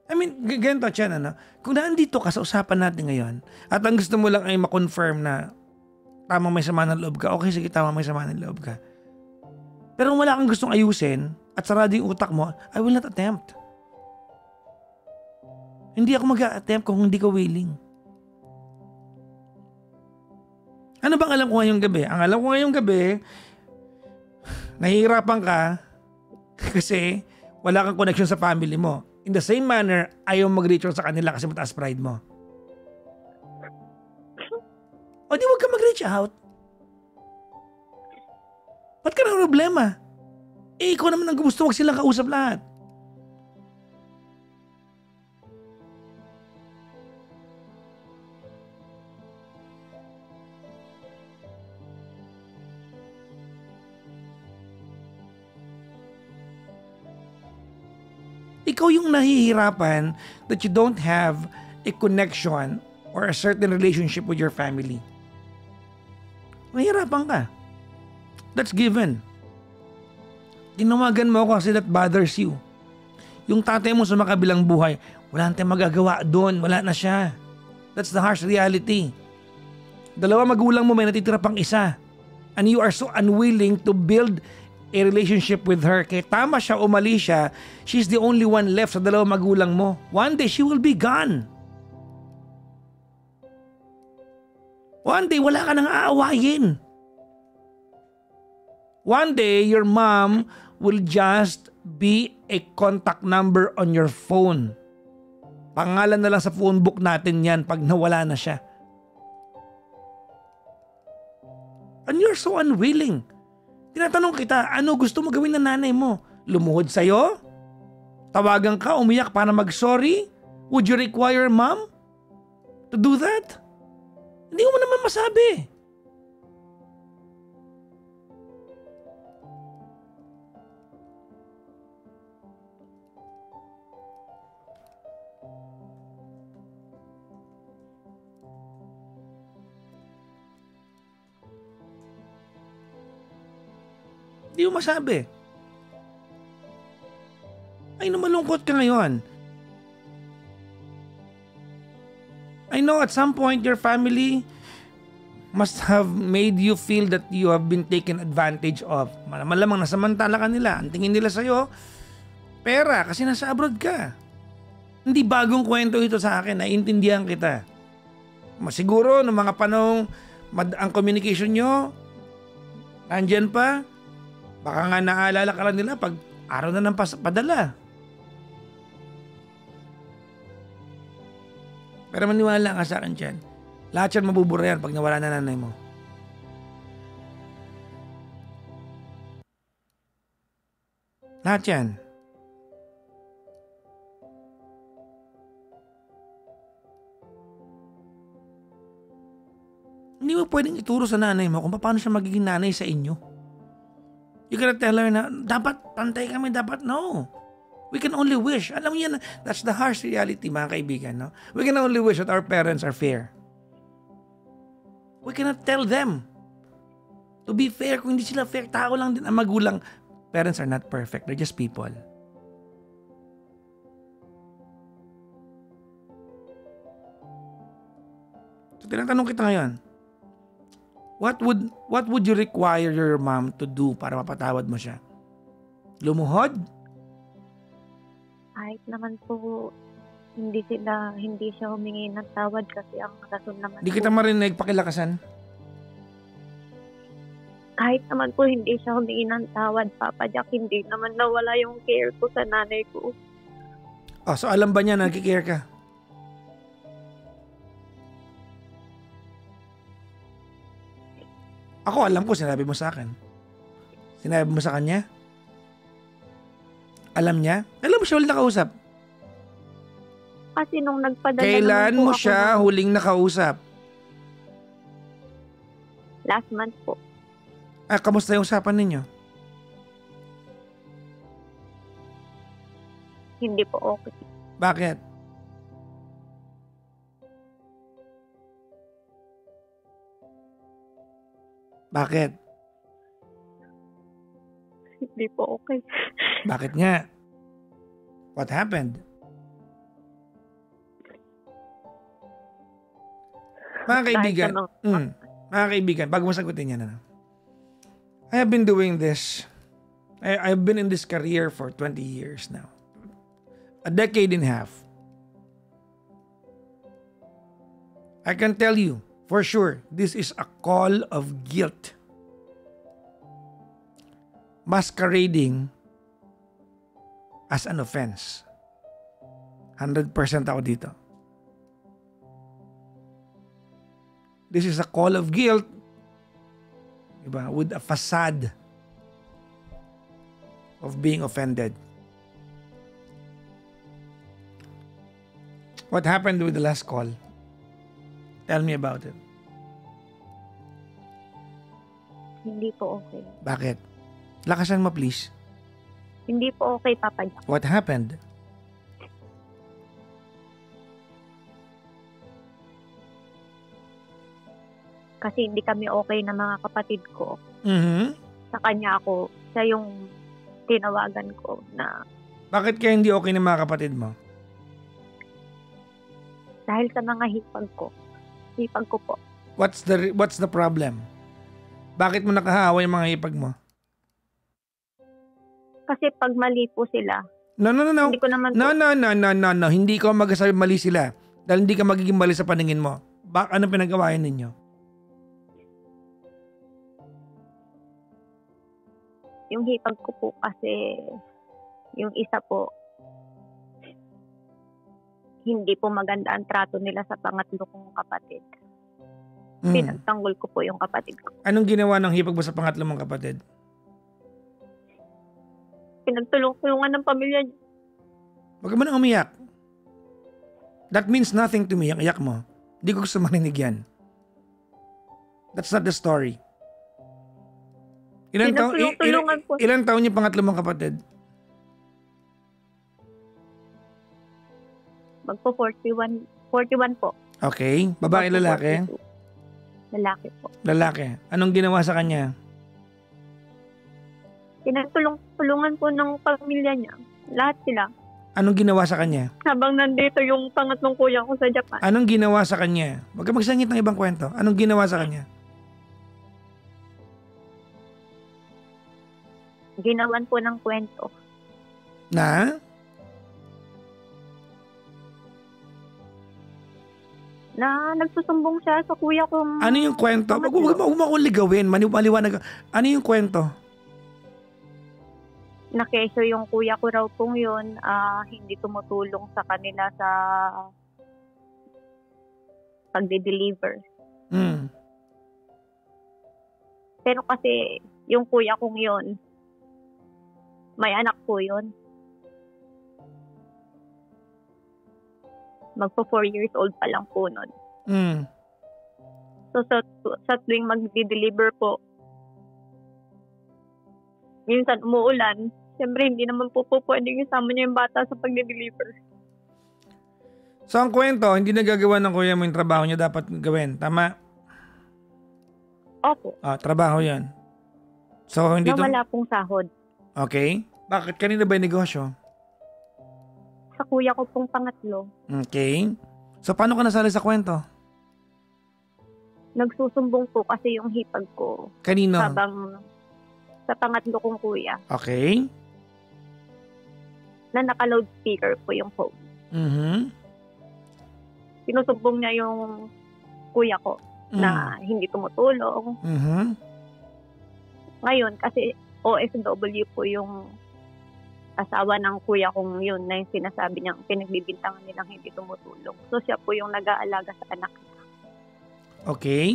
I mean, ganito siya na. Kung nandito ka sa usapan natin ngayon at ang gusto mo lang ay ma-confirm na tamang may sama ng loob ka, okay, sige, tamang may sama ng loob ka. Pero kung wala kang gustong ayusin at sarado yung utak mo, I will not attempt. Hindi ako mag-attempt kung hindi ka willing. Ano bang alam ko ngayong gabi? Ang alam ko ngayong gabi, nahihirapan ka kasi wala kang connection sa family mo. In the same manner, ayaw mag-reach out sa kanila kasi mataas pride mo. O di wag ka mag-reach out. Ba't ka na problema? Eh, ikaw naman ang gusto, wag silang kausap lahat. Ikaw yung nahihirapan that you don't have a connection or a certain relationship with your family. Nahihirapan ka. That's given. Tinawagan mo ako kasi that bothers you. Yung tatay mo sa makabilang buhay, wala nang tayong magagawa doon. Wala na siya. That's the harsh reality. Dalawa magulang mo, may natitira pang isa. And you are so unwilling to build a relationship with her. Kaya tama siya, umali siya. She's the only one left sa dalawa magulang mo. One day, she will be gone. One day, wala ka nang aawayin. One day, your mom will just be a contact number on your phone. Pangalan na lang sa phone book natin yan pag nawala na siya. And you're so unwilling. Tinatanong kita, ano gusto mo gawin ng nanay mo? Lumuhod sa'yo? Tawagan ka, umiyak para mag-sorry? Would you require mom to do that? Hindi mo naman masabi. Hindi mo masabi. Ay, malungkot ka ngayon. I know at some point your family must have made you feel that you have been taken advantage of. Malamang nasamantala ka nila. Ang tingin nila sa'yo, pera kasi nasa abroad ka. Hindi bagong kwento ito sa akin. Naiintindihan kita. Siguro, noong mga panahong ang communication nyo, nandyan pa, baka nga naaalala ka lang nila pag araw na ng padala. Pero maniwala ka sa akin dyan. Lahat yan mabubura yan pag nawala na nanay mo. Lahat yan. Hindi mo pwedeng ituro sa nanay mo kung paano siya magiging nanay sa inyo. You cannot tell her na, dapat pantay kami, dapat no. We can only wish. Alam mo yan, that's the harsh reality, mga kaibigan. No? We can only wish that our parents are fair. We cannot tell them to be fair. Kung hindi sila fair, tao lang din ang magulang. Parents are not perfect. They're just people. So, tinatanong kita ngayon, What would you require your mom to do para mapatawad mo siya? Lumuhod? Kahit naman po hindi siya humingi ng tawad kasi ang rason naman. Hindi kita marinig, pakilakasan. Kahit naman po hindi siya humingi ng tawad, Papa Jack, hindi naman nawala yung care ko sa nanay ko. Oh, so alam ba niya na nagkikare ka? Ako alam ko, sinabi mo sa akin. Sinabi mo sa kanya? Alam niya? Alam mo siya ulit nakausap? Kasi nung nagpadala Kailan naman po mo ako siya huling nakausap? last month po. Kamusta yung usapan ninyo? Hindi po okay. Bakit? Bakit? Hindi po okay. Bakit nga? What happened? Mga kaibigan, mga kaibigan, bago mo sagutin yan, I have been doing this. I've been in this career for 20 years now. A decade and a half. I can tell you, for sure, this is a call of guilt. Masquerading as an offense. 100% ako dito. This is a call of guilt, diba, with a facade of being offended. What happened with the last call? Tell me about it. Hindi po okay. Bakit? Lakasan mo please. Hindi po okay, Papa Jack. What happened? Kasi hindi kami okay na mga kapatid ko. Mm-hmm. Sa kanya ako, siya yung tinawagan ko na... Bakit kaya hindi okay ng mga kapatid mo? Dahil sa mga hipag ko. Hipag ko po. What's the problem? Bakit mo nakahawa yung mga hipag mo? Kasi pag mali po sila. No. Hindi ko naman No. Hindi ko magsasabi mali sila. Dahil hindi ka magiging mali sa paningin mo. Anong pinagawain ninyo? Yung hipag ko po kasi yung isa po hindi po maganda ang trato nila sa pangatlo kong kapatid. Pinagtanggol ko po yung kapatid ko. Anong ginawa ng hipag mo sa pangatlo mong kapatid? Pinagtulong-tulungan ng pamilya niya. Huwag ka mo nang umiyak. That means nothing to me, ang iyak mo. Hindi ko gusto marinig yan. That's not the story. Ilan taon yung pangatlo mong kapatid? Magpo 41 po. Okay. Babae, lalaki? Lalaki po. Lalaki. Anong ginawa sa kanya? Pinagtulungan po ng pamilya niya. Lahat sila. Anong ginawa sa kanya? Habang nandito yung pangatlong kuya ko sa Japan. Anong ginawa sa kanya? Huwag ka magsangit ng ibang kwento. Anong ginawa sa kanya? Ginawan po ng kwento. Na? Na nagsusumbong siya sa kuya kong... Ano yung kwento? Huwag mo akong ligawin. Maliwanag. Ano yung kwento? Nakeso yung kuya ko raw pong yun. Hindi tumutulong sa kanila sa pagde-deliver. Pero kasi yung kuya kong yun, may anak po yun. Magpo 4 years old pa lang po nun. So sa tuwing mag-deliver po, minsan umuulan, siyempre hindi naman po pwedeng isama niya yung bata sa pag-deliver. So ang kwento, hindi nagagawa ng kuya mo yung trabaho niya dapat gawin. Tama? Opo. Trabaho yan. So hindi wala pong sahod. Okay. Bakit? Kanina ba yung negosyo? Sa kuya ko pong pangatlo. Okay. So paano ka nasali sa kwento? Nagsusumbong po kasi yung hipag ko. Kanino? Habang sa pangatlo kong kuya. Okay. Na naka-loudspeaker po yung phone. Sinusumbong niya yung kuya ko na hindi tumutulong. Ngayon, kasi OFW po yung asawa ng kuya kong yun na yung sinasabi niyang pinagbibintangan nilang hindi tumutulong. So siya po yung nag-aalaga sa anak niya. Okay.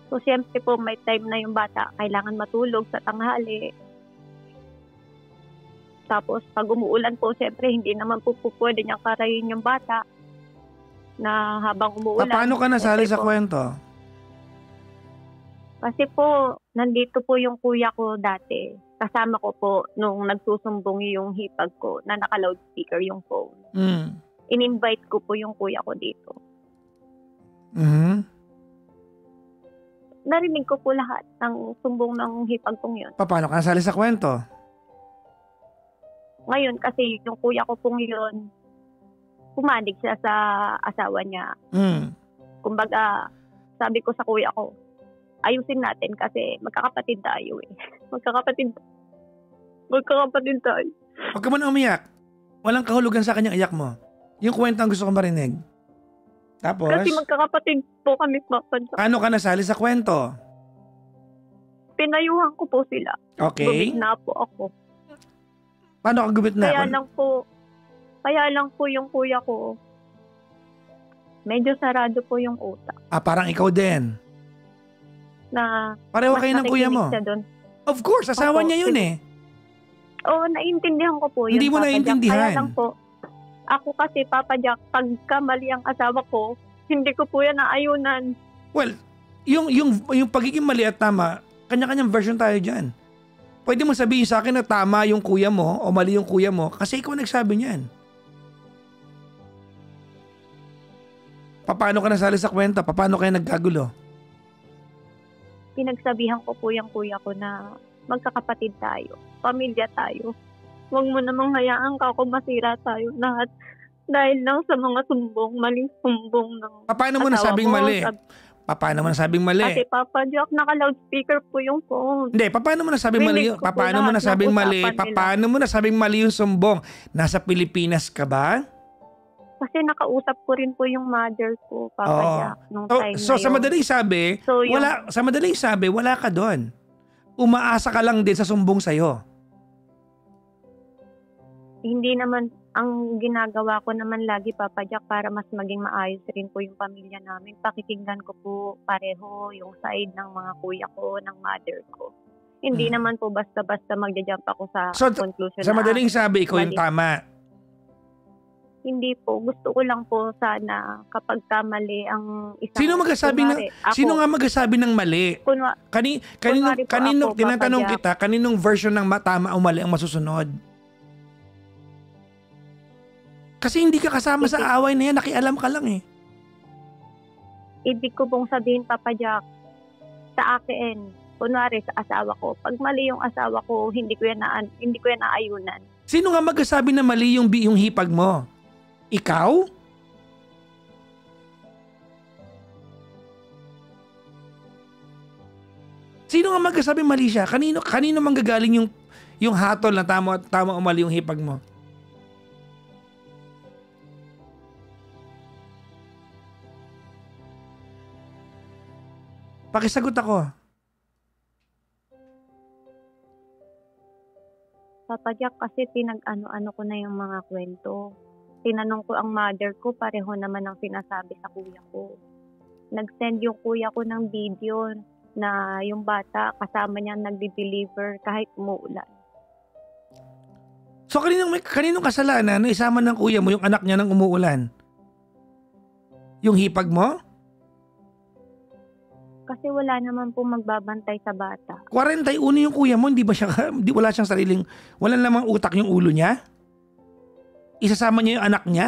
So siyempre po may time na yung bata kailangan matulog sa tanghali. Tapos pag umuulan po, siyempre hindi naman po pwede niyang karayin yung bata na habang umuulan. Paano ka nasali sa kwento? Kasi po, nandito po yung kuya ko dati. Kasama ko po nung nagsusumbong yung hipag ko na naka-loudspeaker yung phone. In-invite ko po yung kuya ko dito. Narinig ko po lahat ng sumbong ng hipag kong yun. Paano ka nasali sa kwento? Ngayon kasi yung kuya ko pong yun, pumanig siya sa asawa niya. Kumbaga, sabi ko sa kuya ko, ayusin natin kasi magkakapatid tayo eh. Magkakapatid tayo. Huwag ka man umiyak. Walang kahulugan sa kanyang iyak mo. Yung kwento ang gusto kong marinig. Tapos? Kasi magkakapatid po kami, Papa Jack. Paano ka nasali sa kwento? Pinayuhan ko po sila. Okay. Gumit na po ako. Paano ka gumit na? Kaya lang po yung kuya ko, medyo sarado po yung utak. Parang ikaw din. Na pareho kayo ng kuya mo. Of course, asawa niya yun eh. Oo, naiintindihan ko po yun. Hindi mo naiintindihan. Kaya lang po, ako kasi, Papa Jack, pagka mali ang asawa ko, hindi ko po yan naayunan. Well, yung pagiging mali at tama, kanya-kanyang version tayo dyan. Pwede mo sabihin sa akin na tama yung kuya mo o mali yung kuya mo kasi ikaw nagsabi niyan. Paano ka nasali sa kwenta? Paano kayo nagkagulo? Pinagsabihan ko po yung kuya ko na magkakapatid tayo, pamilya tayo. Huwag mo namang hayaan ka kung masira tayo lahat dahil lang sa mga maling sumbong ng paano mo nasabing mali? Paano mo nasabing mali? Kasi Papa Jack, naka-loudspeaker po yung phone. Hindi, paano mo nasabing mali? Paano mo nasabing mali? Paano mo nasabing mali yung sumbong? Nasa Pilipinas ka ba? Kasi nakausap ko rin po yung mother ko, Papa Jack, nung time na yun. So sa madaling sabi, wala ka doon. Umaasa ka lang din sa sumbong sa'yo. Hindi naman, ang ginagawa ko naman lagi, Papa Jack, para mas maging maayos rin po yung pamilya namin. Pakikinggan ko po pareho yung side ng mga kuya ko, ng mother ko. Hindi naman po basta-basta magja-jump ako sa conclusion. Sa madaling sabi, ikaw yung tama. Hindi po. Gusto ko lang po sana kapag mali ang isang... Sino nga magsasabi ng mali? Kanino tinatanong kita, kaninong version ng tama o mali ang masusunod? Kasi hindi ka kasama sa away na yan, nakialam ka lang eh. Ibig ko pong sabihin, Papa Jack, sa akin, kunwari sa asawa ko, pag mali yung asawa ko, hindi ko yan naayunan. Sino nga magsasabi na mali yung hipag mo? Ikaw? Sino nga magsasabi mali siya? Kanino manggagaling yung hatol na tama o mali yung hipag mo? Pakisagot ako. Papa Jack, kasi pinag-ano-ano ko na yung mga kwento. Tinanong ko ang mother ko, pareho naman ang sinasabi sa kuya ko. Nag-send yung kuya ko ng video na yung bata kasama niya nagde-deliver kahit umuulan. So kaninong kasalanan na isama ng kuya mo yung anak niya nang umuulan? Yung hipag mo? Kasi wala naman po magbabantay sa bata. 41 yung kuya mo, wala siyang sariling, wala namang utak yung ulo niya? Isasama niya yung anak niya?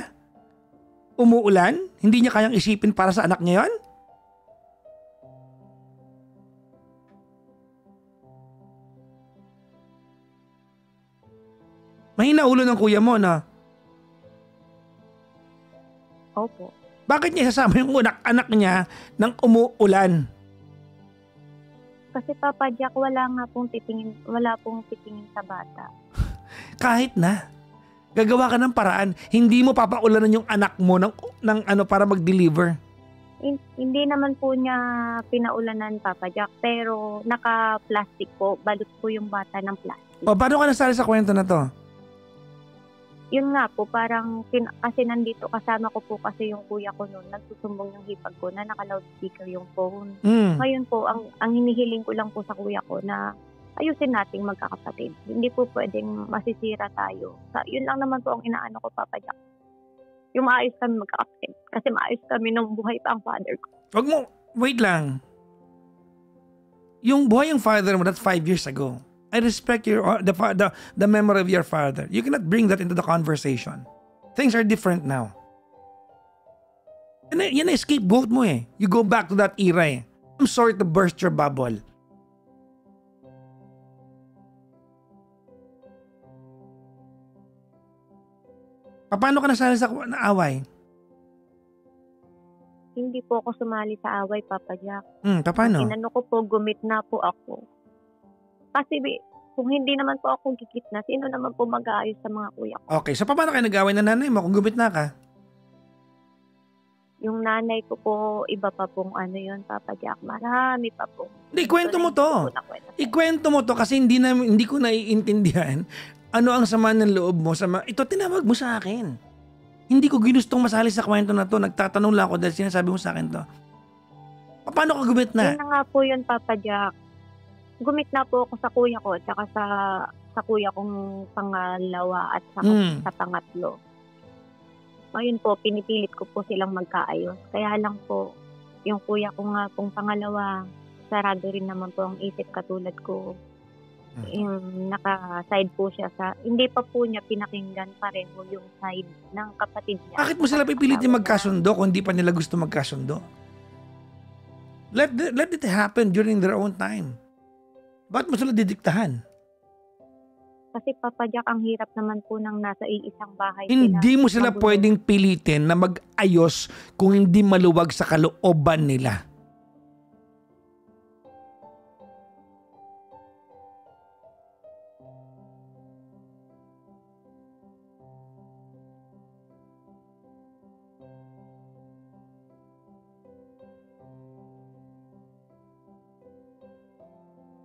Umuulan? Hindi niya kayang isipin para sa anak niya yun? Mahina ulo ng kuya mo, na? Opo. Bakit niya isasama yung anak niya nang umuulan? Kasi Papa Jack, wala pong titingin sa bata. Kahit na. Gagawa ka ng paraan. Hindi mo papaulanan yung anak mo ng para mag-deliver. Hindi naman po niya pinaulanan, Papa Jack. Pero naka-plastic po. Balot po yung bata ng plastic. O, paano ka nasali sa kwento na to? yun nga po, parang kasi nandito kasama ko po kasi yung kuya ko noon, nagsusumbong yung hipag ko na naka-loudspeaker yung phone. Ngayon po, ang hinihiling ko lang po sa kuya ko na ayusin nating magkakapatid. Hindi po pwedeng masisira tayo. Yun lang naman po ang inaano ko, Papa Jack. Yung maayos kami magkakapatid. Kasi maayos kami nung buhay pa ang father ko. Wag mo, wait lang. Yung buhay yung father mo, that's 5 years ago. I respect the memory of your father. You cannot bring that into the conversation. Things are different now. Yan na scapegoat mo eh. You go back to that era eh. I'm sorry to burst your bubble. Paano ka nasali sa away? Hindi po ako sumali sa away, Papa Jack. Paano? Inano ko po, gumit na po ako. Kasi kung hindi naman po ako gigitna, sino naman po mag-aayos sa mga kuya ko? Okay, so paano kayo nag-away ng nanay mo kung gumit na ka? Yung nanay ko po, iba pa pong ano yun, Papa Jack. Marami pa po. Hindi, ikwento mo to. Ikwento mo to kasi hindi ko naiintindihan ano ang sama ng loob mo. Ito, tinawag mo sa akin. Hindi ko ginustong masali sa kwento na to. Nagtatanong lang ako dahil sinasabi mo sa akin to. Paano ka gumit na? Yun na nga po yun, Papa Jack. Gumit na po ako sa kuya ko at saka sa kuya kong pangalawa at sa pangatlo. Ngayon po, pinipilit ko po silang magkaayos. Kaya lang po, yung kuya ko nga pong pangalawa, sarado rin naman po ang isip katulad ko. Naka-side po siya hindi pa po niya pinakinggan pareho yung side ng kapatid niya. Bakit mo sila pipilitin magkasundo kung hindi pa nila gusto magkasundo? Let it happen during their own time. Bakit mo sila didiktahan? Kasi Papa Jack, ang hirap naman po ng nasa iisang bahay. Hindi mo sila pwedeng pilitin na mag-ayos kung hindi maluwag sa kalooban nila.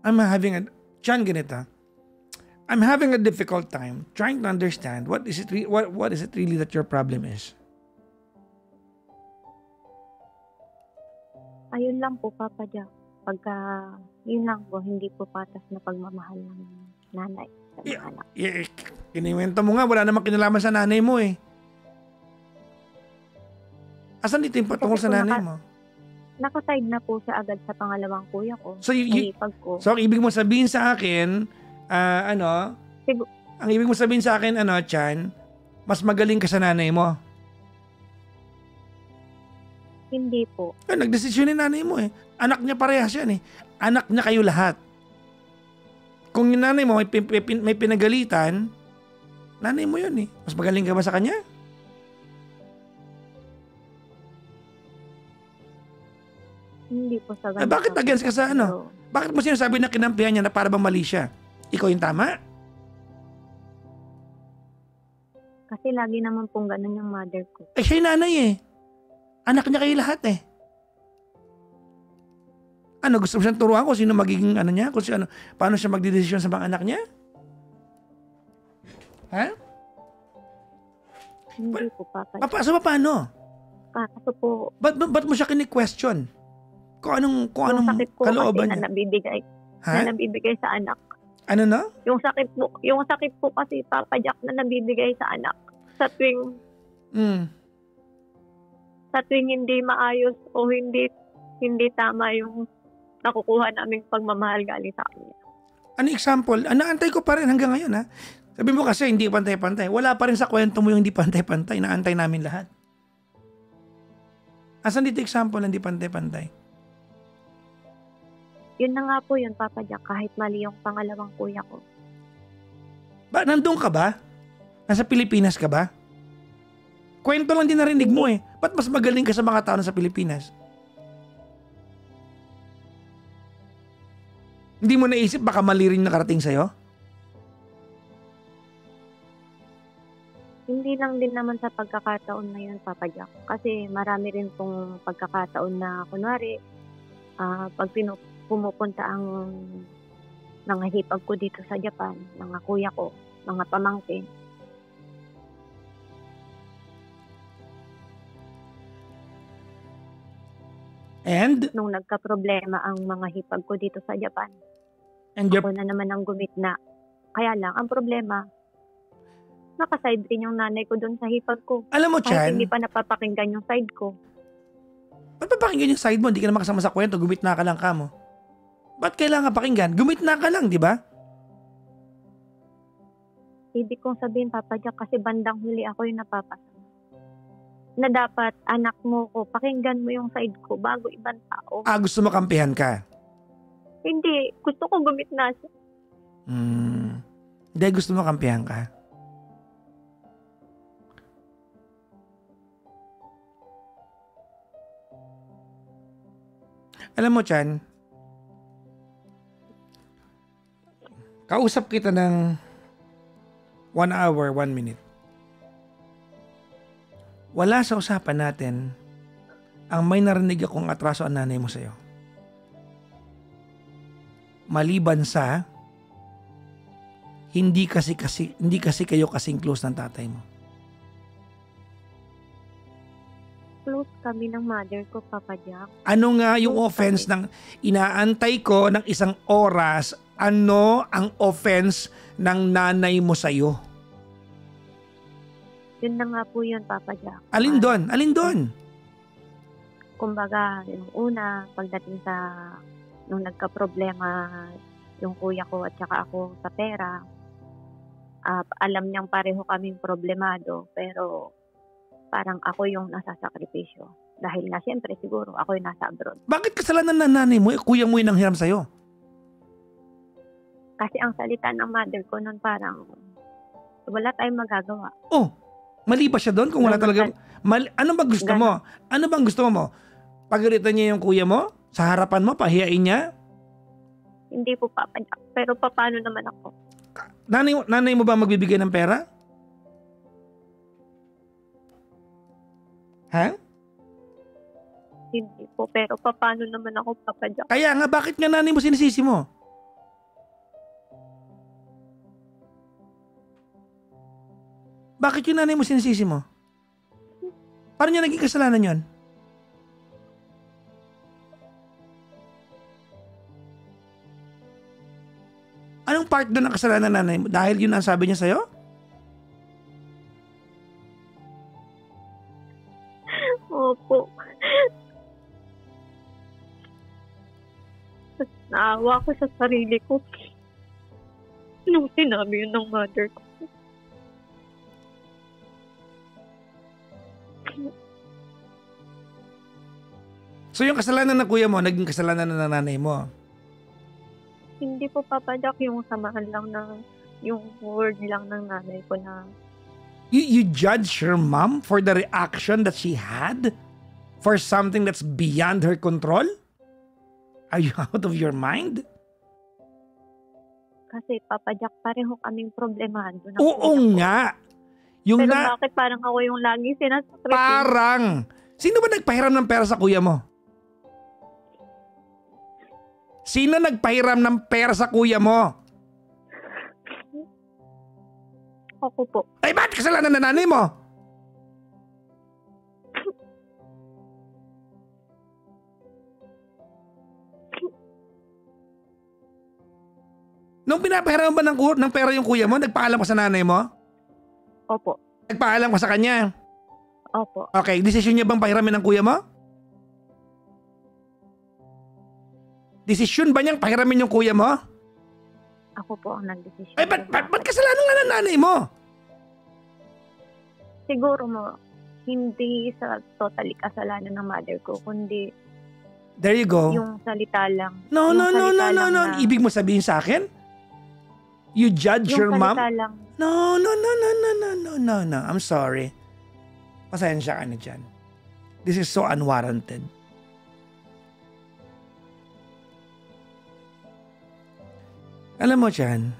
I'm having a difficult time trying to understand what is it really that your problem is. Ayun lang po, Papa Jack. Pagka yun lang po, hindi po patas na pagmamahal ng nanay sa mga anak. Kiniwento mo nga, wala namang kinalaman sa nanay mo eh. Asan dito yung patungkol sa nanay mo? Nakaside na po siya agad sa pangalawang kuya ko. So, so ibig mo sabihin sa akin, ang ibig mo sabihin sa akin, Chan, mas magaling ka sa nanay mo? Hindi po. Nagdesisyon ni nanay mo eh. Anak niya parehas yan eh. Anak niya kayo lahat. Kung yung nanay mo may pinagalitan, nanay mo yun eh. Mas magaling ka ba sa kanya? Hindi po sa ganun. Bakit against ka sa ano? Bakit mo sinasabi na kinampihan niya na para bang mali siya? Ikaw yung tama? Kasi lagi naman pong ganun yung mother ko. Siya yung nanay eh. Anak niya kayo lahat eh. Gusto mo siyang turuan kung sino magiging niya? Kung sino, paano siya magdidesisyon sa mga anak niya? Ha? Hindi po, Papa. So paano? Kaso po, ba't mo siya kini-question? Kung anong kalooban niya? Na nabibigay sa anak. Ano na? Yung sakit po kasi, Papa Jack, na nabibigay sa anak. Sa tuwing hindi maayos o hindi tama yung nakukuha naming pagmamahal galing sa kanya. Ano example? Naantay ko pa rin hanggang ngayon ha. Sabi mo kasi hindi pantay-pantay. Wala pa rin sa kwento mo yung hindi pantay-pantay. Naantay namin lahat. Asan dito example na hindi pantay-pantay? Yun na nga po yun, Papa Jack, kahit mali yung pangalawang kuya ko. Nandun ka ba? Nasa Pilipinas ka ba? Kwento lang din narinig mo eh. Ba't mas magaling ka sa mga tao na sa Pilipinas? Hindi mo naisip baka mali rin nakarating sa'yo? Hindi lang din naman sa pagkakataon na yun, Papa Jack. Kasi marami rin pong pagkakataon na, kunwari, pag pumupunta ang mga hipag ko dito sa Japan, mga kuya ko, mga pamangkin, And? Nung nagka-problema ang mga hipag ko dito sa Japan. And ako na naman ang gumitna. Kaya lang, ang problema, nakaside rin yung nanay ko doon sa hipag ko. Alam mo, kahit Chan, hindi pa napapakinggan yung side ko. Ba't papakinggan yung side mo? Hindi ka naman kasama sa kwento. Gumitna ka lang ka mo. Ba't kailangan pakinggan? Gumitna ka lang, di ba? Ibig kong sabihin, Papa Jack, kasi bandang huli ako yung napapasama. Na dapat, anak mo ko, pakinggan mo yung side ko bago ibang tao. Gusto mo kampihan ka? Hindi. Gusto ko gumitna siya. Hindi, gusto mo kampihan ka? Alam mo, Chan, kausap kita ng 1 hour, 1 minute. Wala sa usapan natin ang may narinig akong atraso ang nanay mo sa'yo. Maliban sa hindi kasi kayo kasing close ng tatay mo. Close kami ng mother ko, Papa Jack. Ano nga yung offense ng inaantay ko ng 1 oras? Ano ang offense ng nanay mo sa'yo? Yun na nga po yun, Papa Jack. Alin doon? Alin doon? Kumbaga, yung una, pagdating sa nung nagka-problema yung kuya ko at saka ako sa pera, alam niyang pareho kaming problemado, pero parang ako yung nasasakripisyo. Dahil nga siyempre siguro ako yung nasa abroad. Bakit kasalanan ng nanay mo? Kuya mo yung nanghiram sa'yo. Kasi ang salita ng mother ko nun parang wala tayong magagawa. Oh, mali ba siya doon kung wala talaga? Ano ba gusto mo? Ano bang gusto mo? Pagalitan niya yung kuya mo? Sa harapan mo? Pahiyain niya? Hindi po, Papa Jack. Pero paano naman ako? Nanay mo ba magbibigay ng pera? Ha? Hindi po, pero paano naman ako, Papa Jack? Kaya nga, bakit nga nanay mo sinisisi mo? Bakit yung nanay mo sinisisi mo? Paano niya naging kasalanan yun? Anong part doon ng kasalanan ng nanay mo? Dahil yun ang sabi niya sa'yo? Opo. Naawa ko sa sarili ko nung sinabi yun ng mother ko. So yung kasalanan ng kuya mo, naging kasalanan ng nanay mo? Hindi po, Papa Jack, yung samahan lang ng, yung word lang ng nanay ko na You judge your mom for the reaction that she had? For something that's beyond her control? Are you out of your mind? Kasi, Papa Jack, pareho kaming problemado. Oo nga. Yung pero bakit parang ako yung lagi sinasakripisyo? Parang. Sino ba nagpahiram ng pera sa kuya mo? Sino nagpahiram ng pera sa kuya mo? Ako po. Ay, ba't kasalanan ng nanay mo? Nung pinapahiram ba ng pera yung kuya mo, nagpaalam ka sa nanay mo? Opo. Nagpaalam ka sa kanya? Opo. Okay, desisyon niya bang pahiramin ng kuya mo? Desisyon ba niyang pahiramin yung kuya mo? Ako po ang nagdesisyon. Ay, ba't kasalanan nga ng nanay mo? Siguro mo, hindi sa totally kasalanan ng mother ko, kundi there you go. Yung salita lang. No. Ibig mo sabihin sa akin? You judge your mom? Lang. No. I'm sorry. Pasensya ka na dyan. This is so unwarranted. Alam mo, Chan,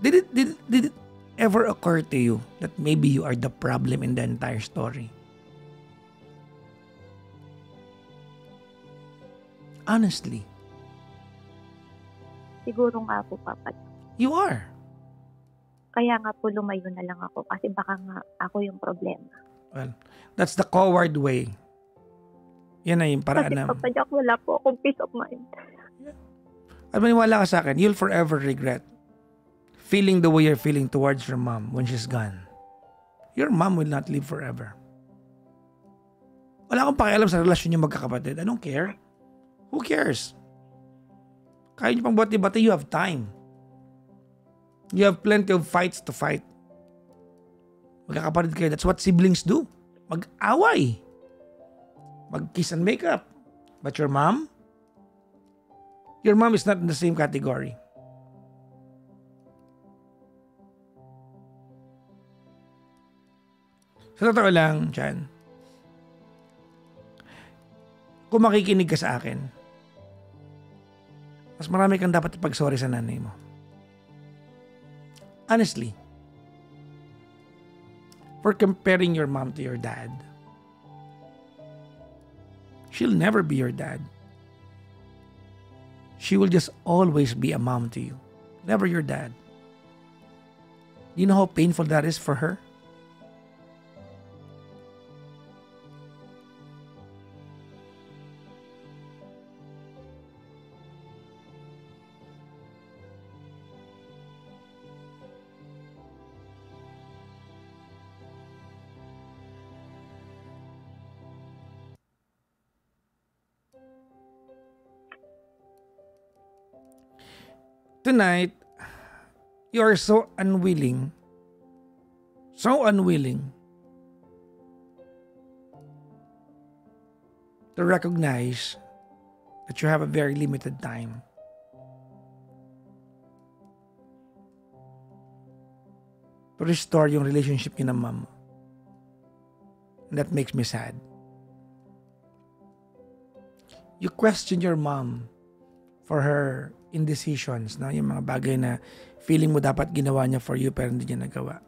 did it ever occur to you that maybe you are the problem in the entire story? Honestly. Siguro nga po, Papa. You are. Kaya nga po lumayo na lang ako kasi baka nga ako yung problema. Well, that's the coward way. Yan na yung paraan Kasi na. Papa Jack, wala po akong peace of mind. At maniwala ka sa akin, you'll forever regret feeling the way you're feeling towards your mom when she's gone. Your mom will not live forever. Wala akong pakialam sa relasyon yung magkakapatid. I don't care. Who cares? Kaya nyo pang bati-bati, you have time. You have plenty of fights to fight. Magkakapatid kayo. That's what siblings do. Mag-away. Mag-kiss and make up. But your mom is not in the same category. Sa totoo lang, Chan, kung makikinig ka sa akin, mas marami kang dapat ipag-sorry sa nanay mo. Honestly, for comparing your mom to your dad, she'll never be your dad. She will just always be a mom to you, never your dad. Do you know how painful that is for her? Tonight, you are so unwilling to recognize that you have a very limited time. To restore yung relationship niyo ng mom. And that makes me sad. You question your mom for her indecisions, no? Yung mga bagay na feeling mo dapat ginawa niya for you pero hindi niya nagawa.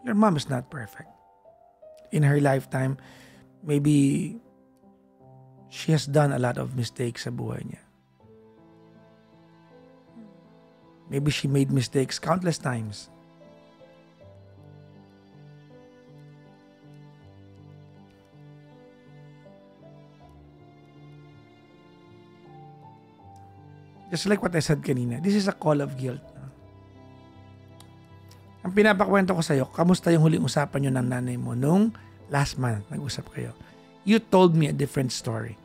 Your mom is not perfect. In her lifetime, maybe she has done a lot of mistakes sa buhay niya. Maybe she made mistakes countless times. Just like what I said kanina, this is a call of guilt. Ang pinapakwento ko sa'yo, kamusta yung huling usapan nyo ng nanay mo nung last month nag-usap kayo? You told me a different story.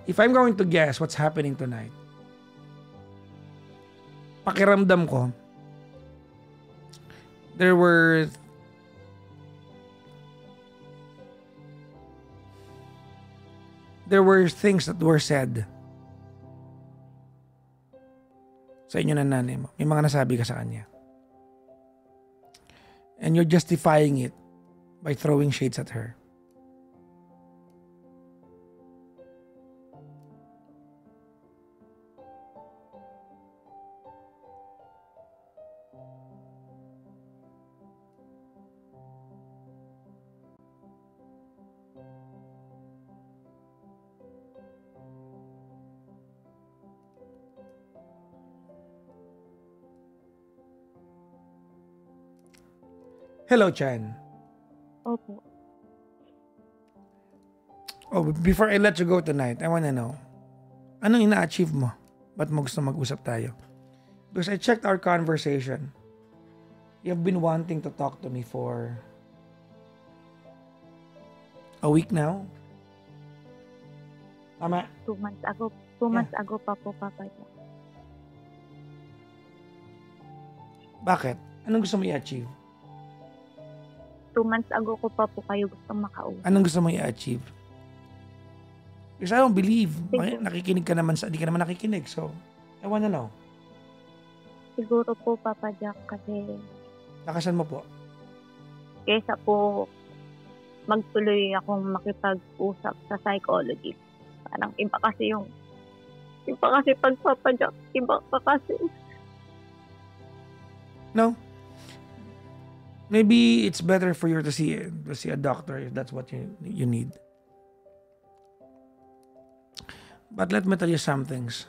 If I'm going to guess what's happening tonight, pakiramdam ko, there were things that were said sa inyo ng nanay mo. May mga nasabi ka sa kanya. And you're justifying it by throwing shades at her. Hello, Chan. Opo. Oh, before I let you go tonight, I wanna know, anong ina-achieve mo? Ba't mo gusto mag-usap tayo? Because I checked our conversation. You've been wanting to talk to me for a week now? Tama? 2 months ago. 2 months ago pa po, Papa Jack. Bakit? Anong gusto mo i-achieve? 2 months ago ko pa po kayo gustong makausap. Anong gusto mo i-achieve? Because I don't believe. Nakikinig ka naman hindi ka naman nakikinig. So, I wanna know. Siguro po, Papa Jack, kasi Lakasan mo po. kesa po magtuloy akong makipag-usap sa psychologist. Parang iba kasi pag Papa Jack, iba pa kasi. No. Maybe it's better for you to see a doctor if that's what you need. But let me tell you some things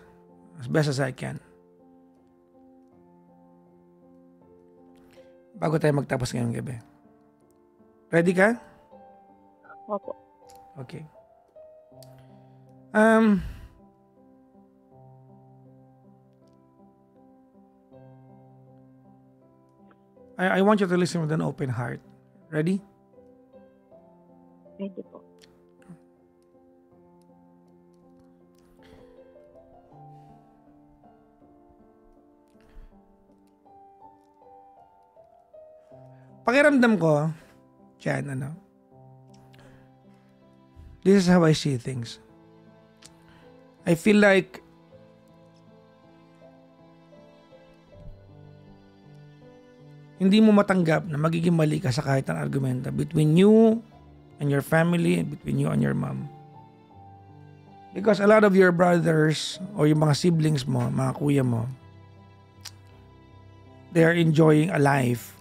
as best as I can. Bago tayo magtapos ngayong gabi. Ready ka? Opo. Okay. I want you to listen with an open heart. Ready? Ready po. Pakiramdam ko, Jan, this is how I see things. I feel like hindi mo matanggap na magiging mali ka sa kahit ang argumento between you and your family and between you and your mom. Because a lot of your brothers or yung mga siblings mo, mga kuya mo, they are enjoying a life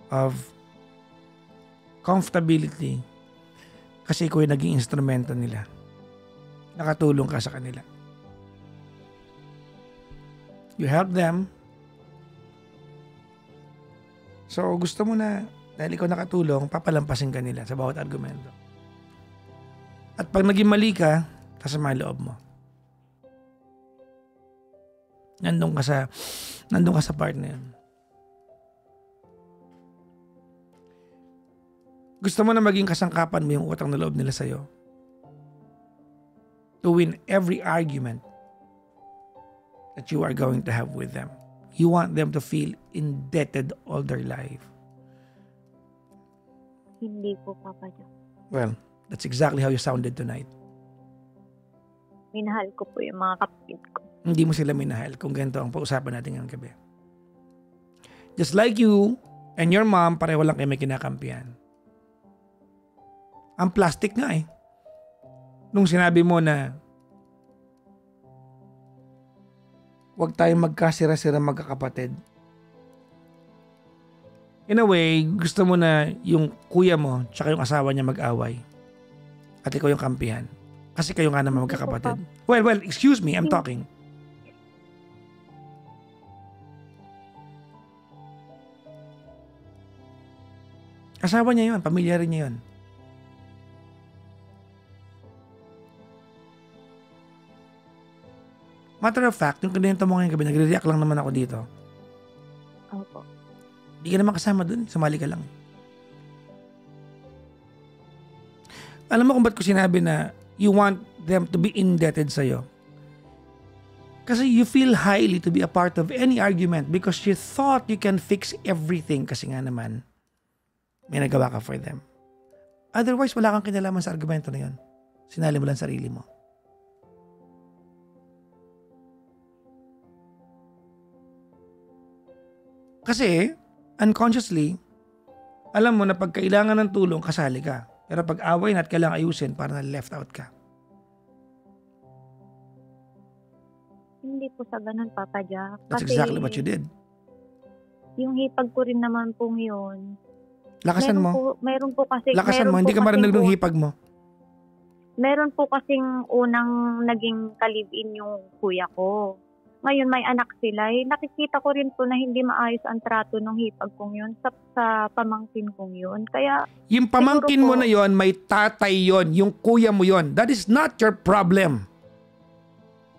of comfortability kasi ikaw yung naging instrumento nila. Nakatulong ka sa kanila. You help them. So gusto mo na, dahil ikaw nakatulong, papalampasin ka nila sa bawat argumento. At pag naging mali ka, kasama ang loob mo. Nandun ka sa part na yun. Gusto mo na maging kasangkapan mo yung utang na loob nila sa'yo. To win every argument that you are going to have with them. You want them to feel indebted all their life. Hindi po, Papa Jack. Well, that's exactly how you sounded tonight. Minahal ko po yung mga kapatid ko. Hindi mo sila minahal kung ganito ang pausapan natin ngayong gabi. Just like you and your mom, pareho lang kayo may kinakampihan. Ang plastic nga eh. Nung sinabi mo na huwag tayong magkasira-sira magkakapatid. In a way, gusto mo na yung kuya mo tsaka yung asawa niya mag-away. At ikaw yung kampihan. Kasi kayo nga naman magkakapatid. Well, excuse me, I'm talking. Asawa niya yun, pamilya rin niya yun. Matter of fact, yung kanina mo ngayong gabi, nagre-react lang naman ako dito. Opo. Hindi ka naman kasama dun, sumali ka lang. Alam mo kung ba't ko sinabi na you want them to be indebted sa'yo? Kasi you feel highly to be a part of any argument because you thought you can fix everything kasi nga naman may nagawa ka for them. Otherwise, wala kang kinalaman sa argumento na yun. Sinali mo lang sarili mo. Kasi, unconsciously, alam mo na pag kailangan ng tulong, kasali ka. Pero pag away na at kailangan ayusin, parang left out ka. Hindi po sa ganun, Papa Jack. That's Kasi exactly what you did. yung hipag ko rin naman pong yun. Lakasan mo. Meron po kasi. Lakasan mo, hindi ka marinig ng hipag mo. Meron po kasing unang naging ka-live-in yung kuya ko. Ngayon may anak sila, nakikita ko rin po na hindi maayos ang trato ng hipag kong yun sa pamangkin kong yun. Kaya yung pamangkin mo na yun, may tatay yun, yung kuya mo yun. That is not your problem.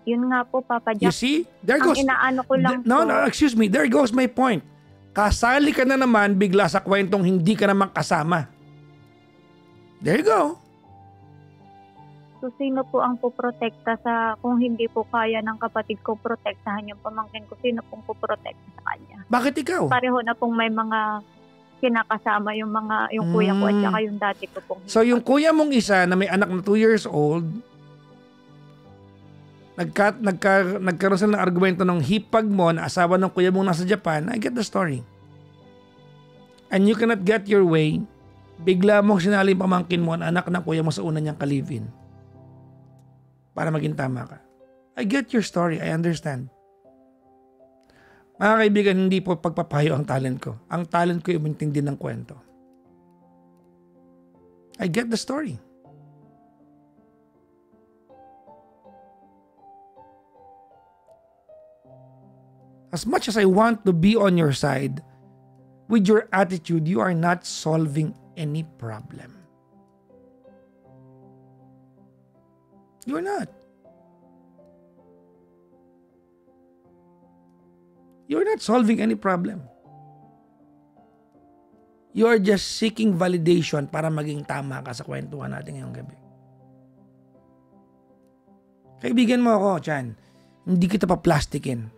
Yun nga po, Papa Jack. You see? There goes. Ang inaano ko lang no, excuse me. There goes my point. Kasali ka na naman bigla sa kwentong hindi ka naman kasama. There you go. So, sino po ang puprotekta kung hindi po kaya ng kapatid ko protektahan yung pamangkin ko, sino pong puprotekta sa kanya? Bakit ikaw? Pareho na pong may mga kinakasama yung kuya ko at saka yung dati ko pong. So, yung kuya mong isa na may anak na 2 years old, nagkaroon sila ng argumento ng hipag mo na asawa ng kuya mong nasa Japan. I get the story. And you cannot get your way, bigla mong sinali yung pamangkin mo na anak ng kuya mo sa una niyang ka-live-in. Para maging tama ka. I get your story. I understand. Mga kaibigan, hindi po pagpapayo ang talent ko. Ang talent ko yung intindi ng kwento. I get the story. As much as I want to be on your side, with your attitude, you are not solving any problem. You're not. You're not solving any problem. You're just seeking validation para maging tama ka sa kwentuhan natin ngayong gabi. Kaibigan mo ako, Chan. Hindi kita pa-plastikin.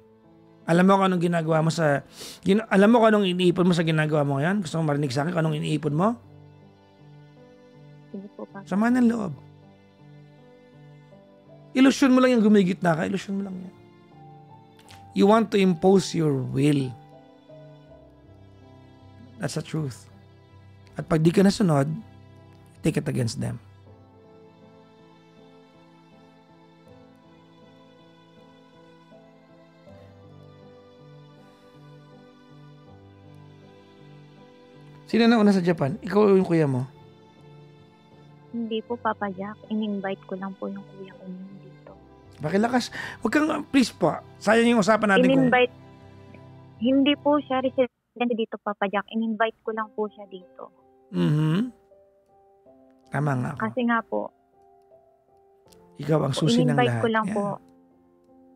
Alam mo kung anong ginagawa mo alam mo kung anong iniipon mo sa ginagawa mo ngayon? Gusto mo marinig sa akin kung anong iniipon mo? Sige po, Papa. Sama ng loob. Ilusyon mo lang yung gumigit na ka. Ilusyon mo lang yan. You want to impose your will. That's the truth. At pag di ka nasunod, take it against them. Sino na una sa Japan? Ikaw o yung kuya mo? Hindi po, Papa Jack. In-invite ko lang po yung kuya ko dito. Pakilakas. Huwag kang, please po. Sayang yung usapan natin. In-invite. Hindi po siya resident dito, Papa Jack. In-invite ko lang po siya dito. Tama nga ako. Kasi nga po, ikaw ang susi ng lahat.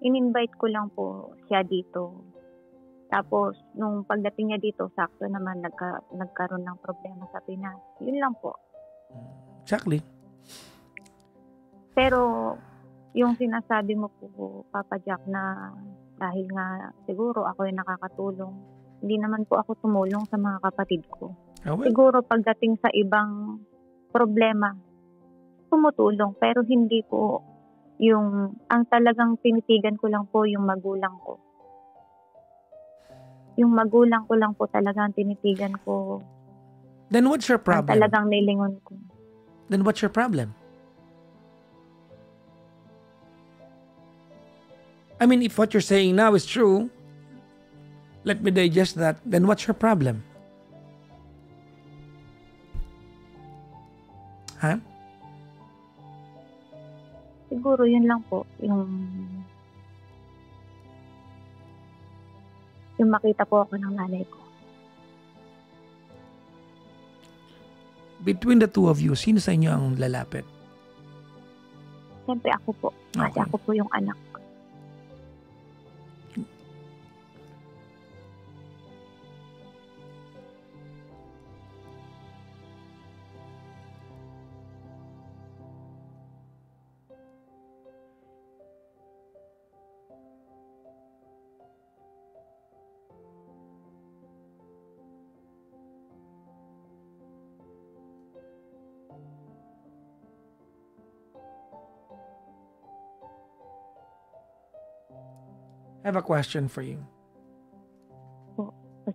In-invite ko lang po siya dito. Tapos, nung pagdating niya dito, sakto naman nagkaroon ng problema sa Pinas. Yun lang po. Exactly. Pero, yung sinasabi mo po, Papa Jack, na dahil nga siguro ako yung nakakatulong, hindi naman po ako tumulong sa mga kapatid ko. Oh, well. Siguro pagdating sa ibang problema, tumutulong. Pero hindi po ang talagang tinitigan ko lang po yung magulang ko. Yung magulang ko lang po talaga ang tinitigan ko. Then what's your problem? Ang talagang nilingon ko. Then what's your problem? I mean, if what you're saying now is true, let me digest that, then what's your problem? Ha? Siguro yun lang po, yung makita po ako ng nanay ko. Between the two of you, sino sa inyo ang lalapit? Siyempre ako po. Kasi ako po yung anak. I have a question for you.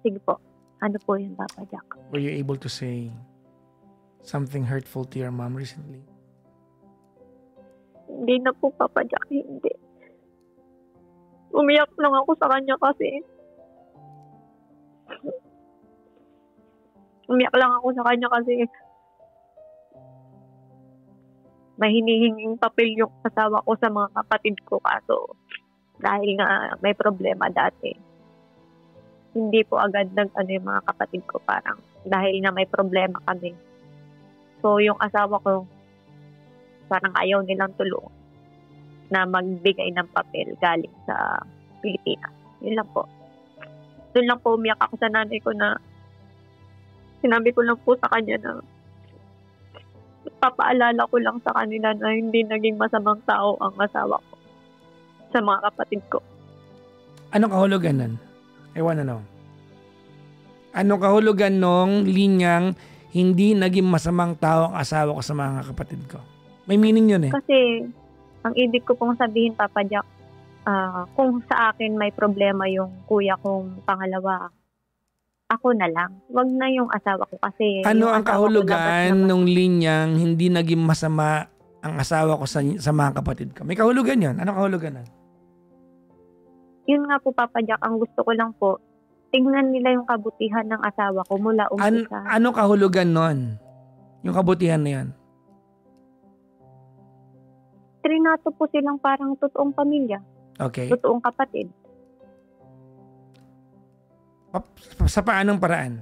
Sige po. Ano po yun, Papa Jack? Were you able to say something hurtful to your mom recently? Hindi na po, Papa Jack. Hindi. Umiyak lang ako sa kanya kasi. Umiyak lang ako sa kanya kasi may hinihinging papel yung asawa ko sa mga kapatid ko, kaso dahil nga may problema dati. Hindi po agad yung mga kapatid ko, parang dahil nga may problema kami. So yung asawa ko, parang ayaw nilang tulong na magbigay ng papel galing sa Pilipinas. Yun lang po. Doon lang po umiyak ako sa nanay ko na sinabi ko lang po sa kanya na papaalala ko lang sa kanila na hindi naging masamang tao ang asawa ko sa mga kapatid ko. Anong kahulugan nun? I wanna know. Anong kahulugan nung linyang hindi naging masamang tao ang asawa ko sa mga kapatid ko? May meaning yun eh. Kasi ang ibig ko pong sabihin, Papa Jack, kung sa akin may problema yung kuya kong pangalawa, ako na lang. Wag na yung asawa ko kasi... Ano ang kahulugan nung linyang hindi naging masama ang asawa ko sa mga kapatid ko? May kahulugan yun. Ano kahulugan nun? Yun nga po, Papa Jack, ang gusto ko lang po, tingnan nila yung kabutihan ng asawa ko mula umpisa. Ano kahulugan nun? Yung kabutihan na yun? Trinato po silang parang totoong pamilya. Okay. Totoong kapatid. Sa paanong paraan?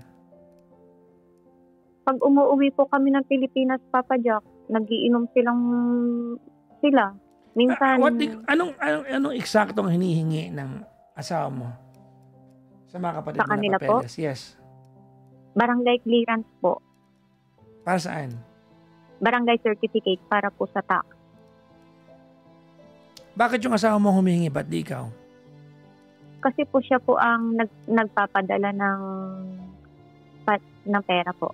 Pag umuwi po kami ng Pilipinas, Papa Jack, nagiinom silang sila. Minsan, anong eksaktong hinihingi ng asawa mo sa mga kapatid sa mo kanila na papeles? po, Yes. barangay clearance po. Para saan? Barangay certificate para po sa tax. Bakit yung asawa mo humihingi, ba't di ikaw? Kasi po siya po ang nagpapadala ng pera po.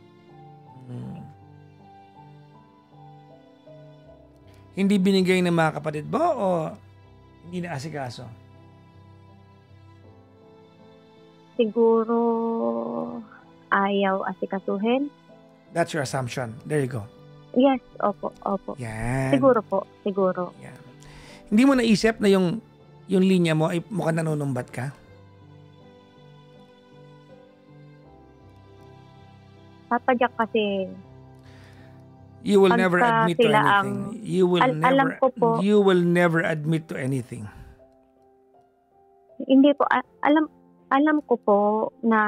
Hindi binigay ng mga kapatid mo o hindi na asikaso? Siguro ayaw asikasuhin. That's your assumption. There you go. Yes, opo. Yan. Siguro po, siguro. Yan. Hindi mo naisip na yung linya mo ay mukhang nanunumbat ka? Papa Jack kasi You will never pagka admit to sila anything. alam ko po. You will never admit to anything. Hindi po, alam ko po na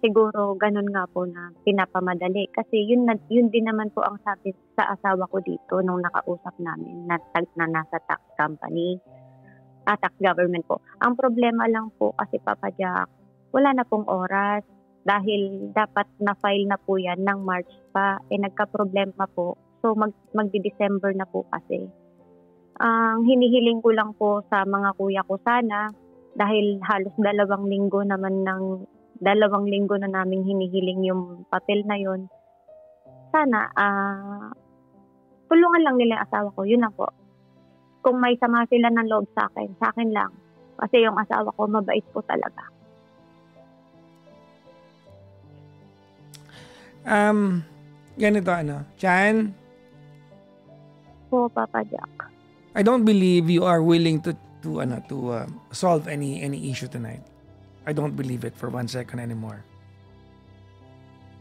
siguro ganun nga po na pinapamadali. Kasi yun din naman po ang sabi sa asawa ko dito nung nakausap namin na nasa tax company, tax government po. Ang problema lang po kasi Papa Jack, wala na pong oras dahil dapat na-file na po yan ng March pa. Nagka-problema po. So magdi-December na po kasi. Ang hinihiling ko lang po sa mga kuya ko sana dahil halos 2 linggo na naming hinihiling yung papel na yon. Sana, tulungan lang nila yung asawa ko. Yun lang po. Kung may sama sila ng loob sa akin lang. Kasi yung asawa ko, mabait po talaga. Ganito Chan? Po, Papa Jack. I don't believe you are willing to solve any issue tonight. I don't believe it for 1 second anymore.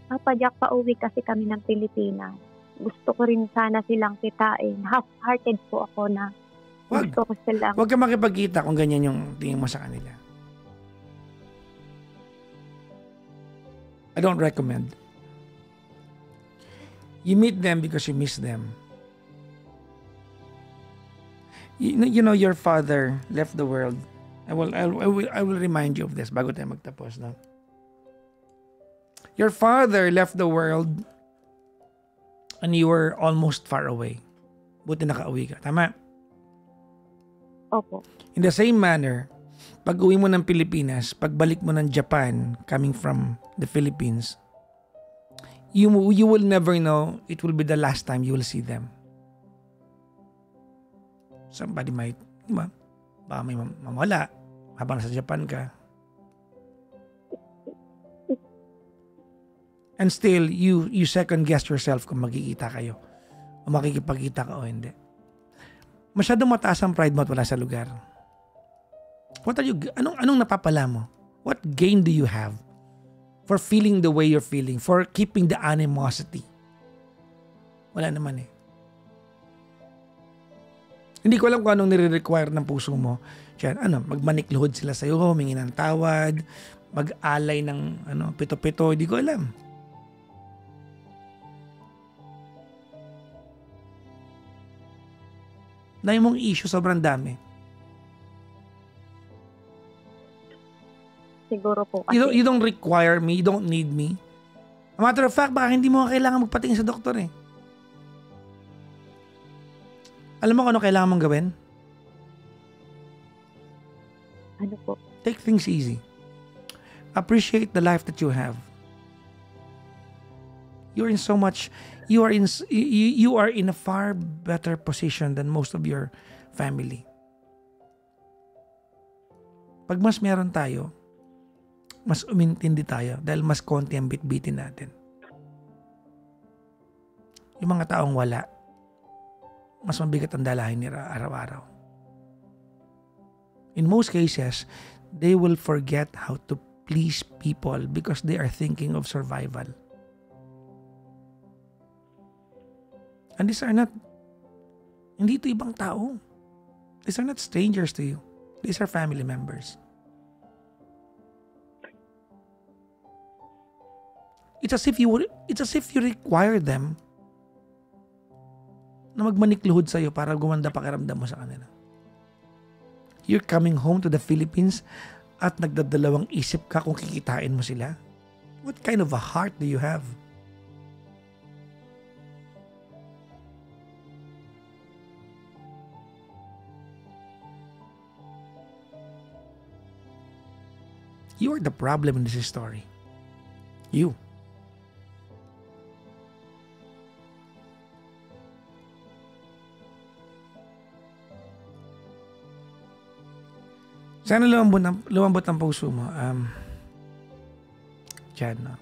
Papa Jack, pauwi kasi kami ng Pilipinas. Gusto ko rin sana silang kitain. Half-hearted po ako na gusto ko silang. Huwag ka makipagkita kung ganyan yung tingin mo sa kanila. I don't recommend. You meet them because you miss them. You know your father left the world. I will remind you of this bago tayo magtapos, no? Your father left the world and you were almost far away. Buti nakauwi ka. Tama? Opo. In the same manner, pag uwi mo ng Pilipinas, pagbalik mo ng Japan, coming from the Philippines, you will never know it will be the last time you will see them. Somebody might, di ba? Baka may mamala habang nasa Japan ka. And still, you second guess yourself kung magkikita kayo o makikipagkita ka o hindi. Masyadong mataas ang pride mo at wala sa lugar. Anong napapala mo? What gain do you have for feeling the way you're feeling, for keeping the animosity? Wala naman eh. Hindi ko alam kung anong nire-require ng puso mo. Diyan, magmanikluhod sila sa'yo, humingi ng tawad, mag-alay ng pito-pito, hindi ko alam. Dahil mong issue, sobrang dami. Siguro po kasi. You don't require me, you don't need me. A matter of fact, baka hindi mo kailangan magpatingin sa doktor eh. Alam mo kung ano kailangan mong gawin? Ano po? Take things easy. Appreciate the life that you have. You are in a far better position than most of your family. Pag mas meron tayo, mas umintindi tayo dahil mas konti ang bitbitin natin. Yung mga taong wala, mas mabigat ang dalahin nila araw-araw. In most cases, they will forget how to please people because they are thinking of survival. And these are not, hindi ito ibang tao. These are not strangers to you. These are family members. It's as if you require them na magmanikluhod sa'yo para gumanda pakiramdam mo sa kanila. You're coming home to the Philippines at nagdadalawang isip ka kung kikitain mo sila? What kind of a heart do you have? You are the problem in this story. You. Sana lumambot ang puso mo. Jan, no?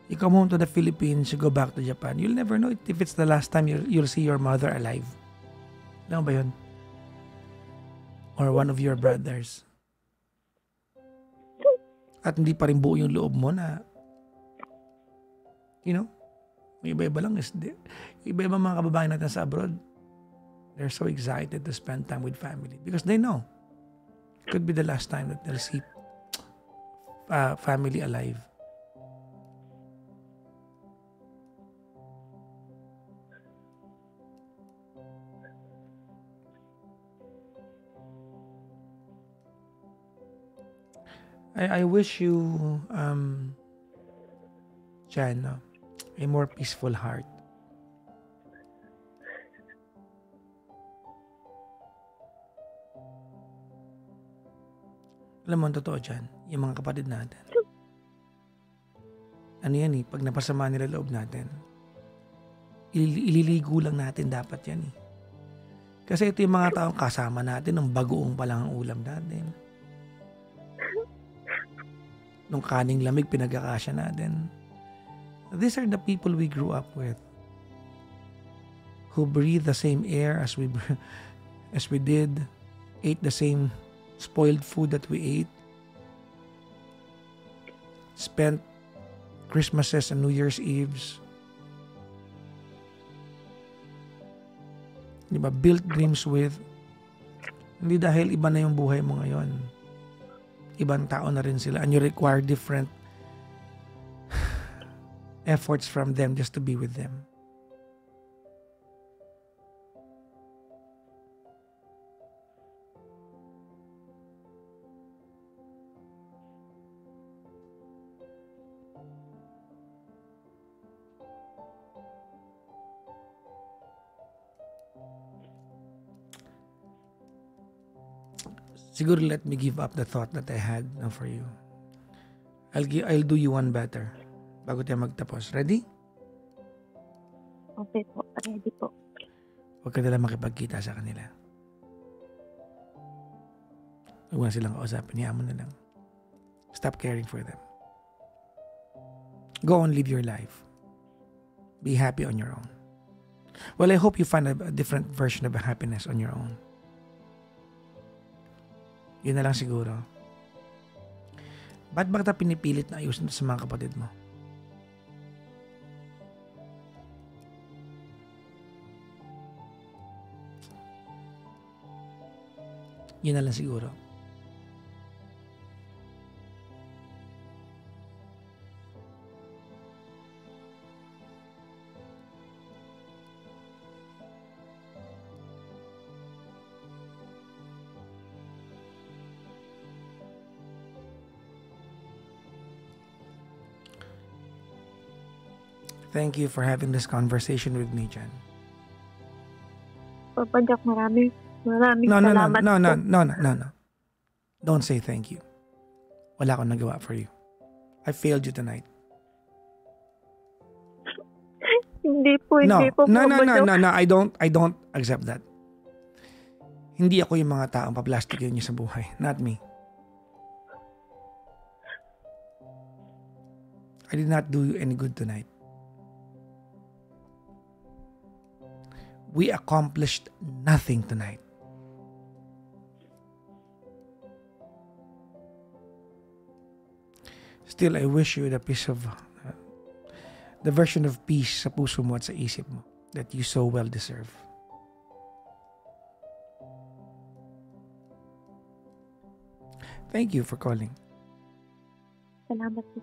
You come home to the Philippines, you go back to Japan. You'll never know if it's the last time you'll see your mother alive. Alam mo ba yun? Or one of your brothers. At hindi pa rin buo yung loob mo na, you know, may iba-iba lang. Iba-iba mga kababayan natin sa abroad. They're so excited to spend time with family because they know could be the last time that they'll see family alive. I wish you, Jan, a more peaceful heart. Alam mo, ang totoo dyan, yung mga kapatid natin. Ano yan pag napasama nila loob natin, ililigo lang natin dapat yan Kasi ito yung mga taong kasama natin, nung bagoong pa lang ang ulam natin. Nung kaning lamig, pinagkakasya natin. These are the people we grew up with. Who breathe the same air as we did, ate the same spoiled food that we ate, spent Christmases and New Year's Eves, diba, built dreams with. Hindi dahil iba na yung buhay mo ngayon, ibang tao na rin sila, and you require different efforts from them just to be with them. Siguro let me give up the thought that I had for you. I'll do you one better bago tayo magtapos. Ready? Okay po. Ready po. Huwag ka nila makipagkita sa kanila. Huwag mo na silang kausapin. Hayaan mo na lang. Stop caring for them. Go on, live your life. Be happy on your own. Well, I hope you find a different version of happiness on your own. Yun na lang siguro. Ba't ba kita pinipilit na ayusin sa mga kapatid mo? Yun na lang siguro. Thank you for having this conversation with me, Jan. Papa Jack, maraming salamat po. No. Don't say thank you. Wala akong nagawa for you. I failed you tonight. Hindi po. No, I don't accept that. Hindi ako yung mga taong paplastic yun niyo sa buhay. Not me. I did not do you any good tonight. We accomplished nothing tonight. Still, I wish you the peace of, the version of peace sa puso mo at sa isip mo that you so well deserve. Thank you for calling. Salamat po.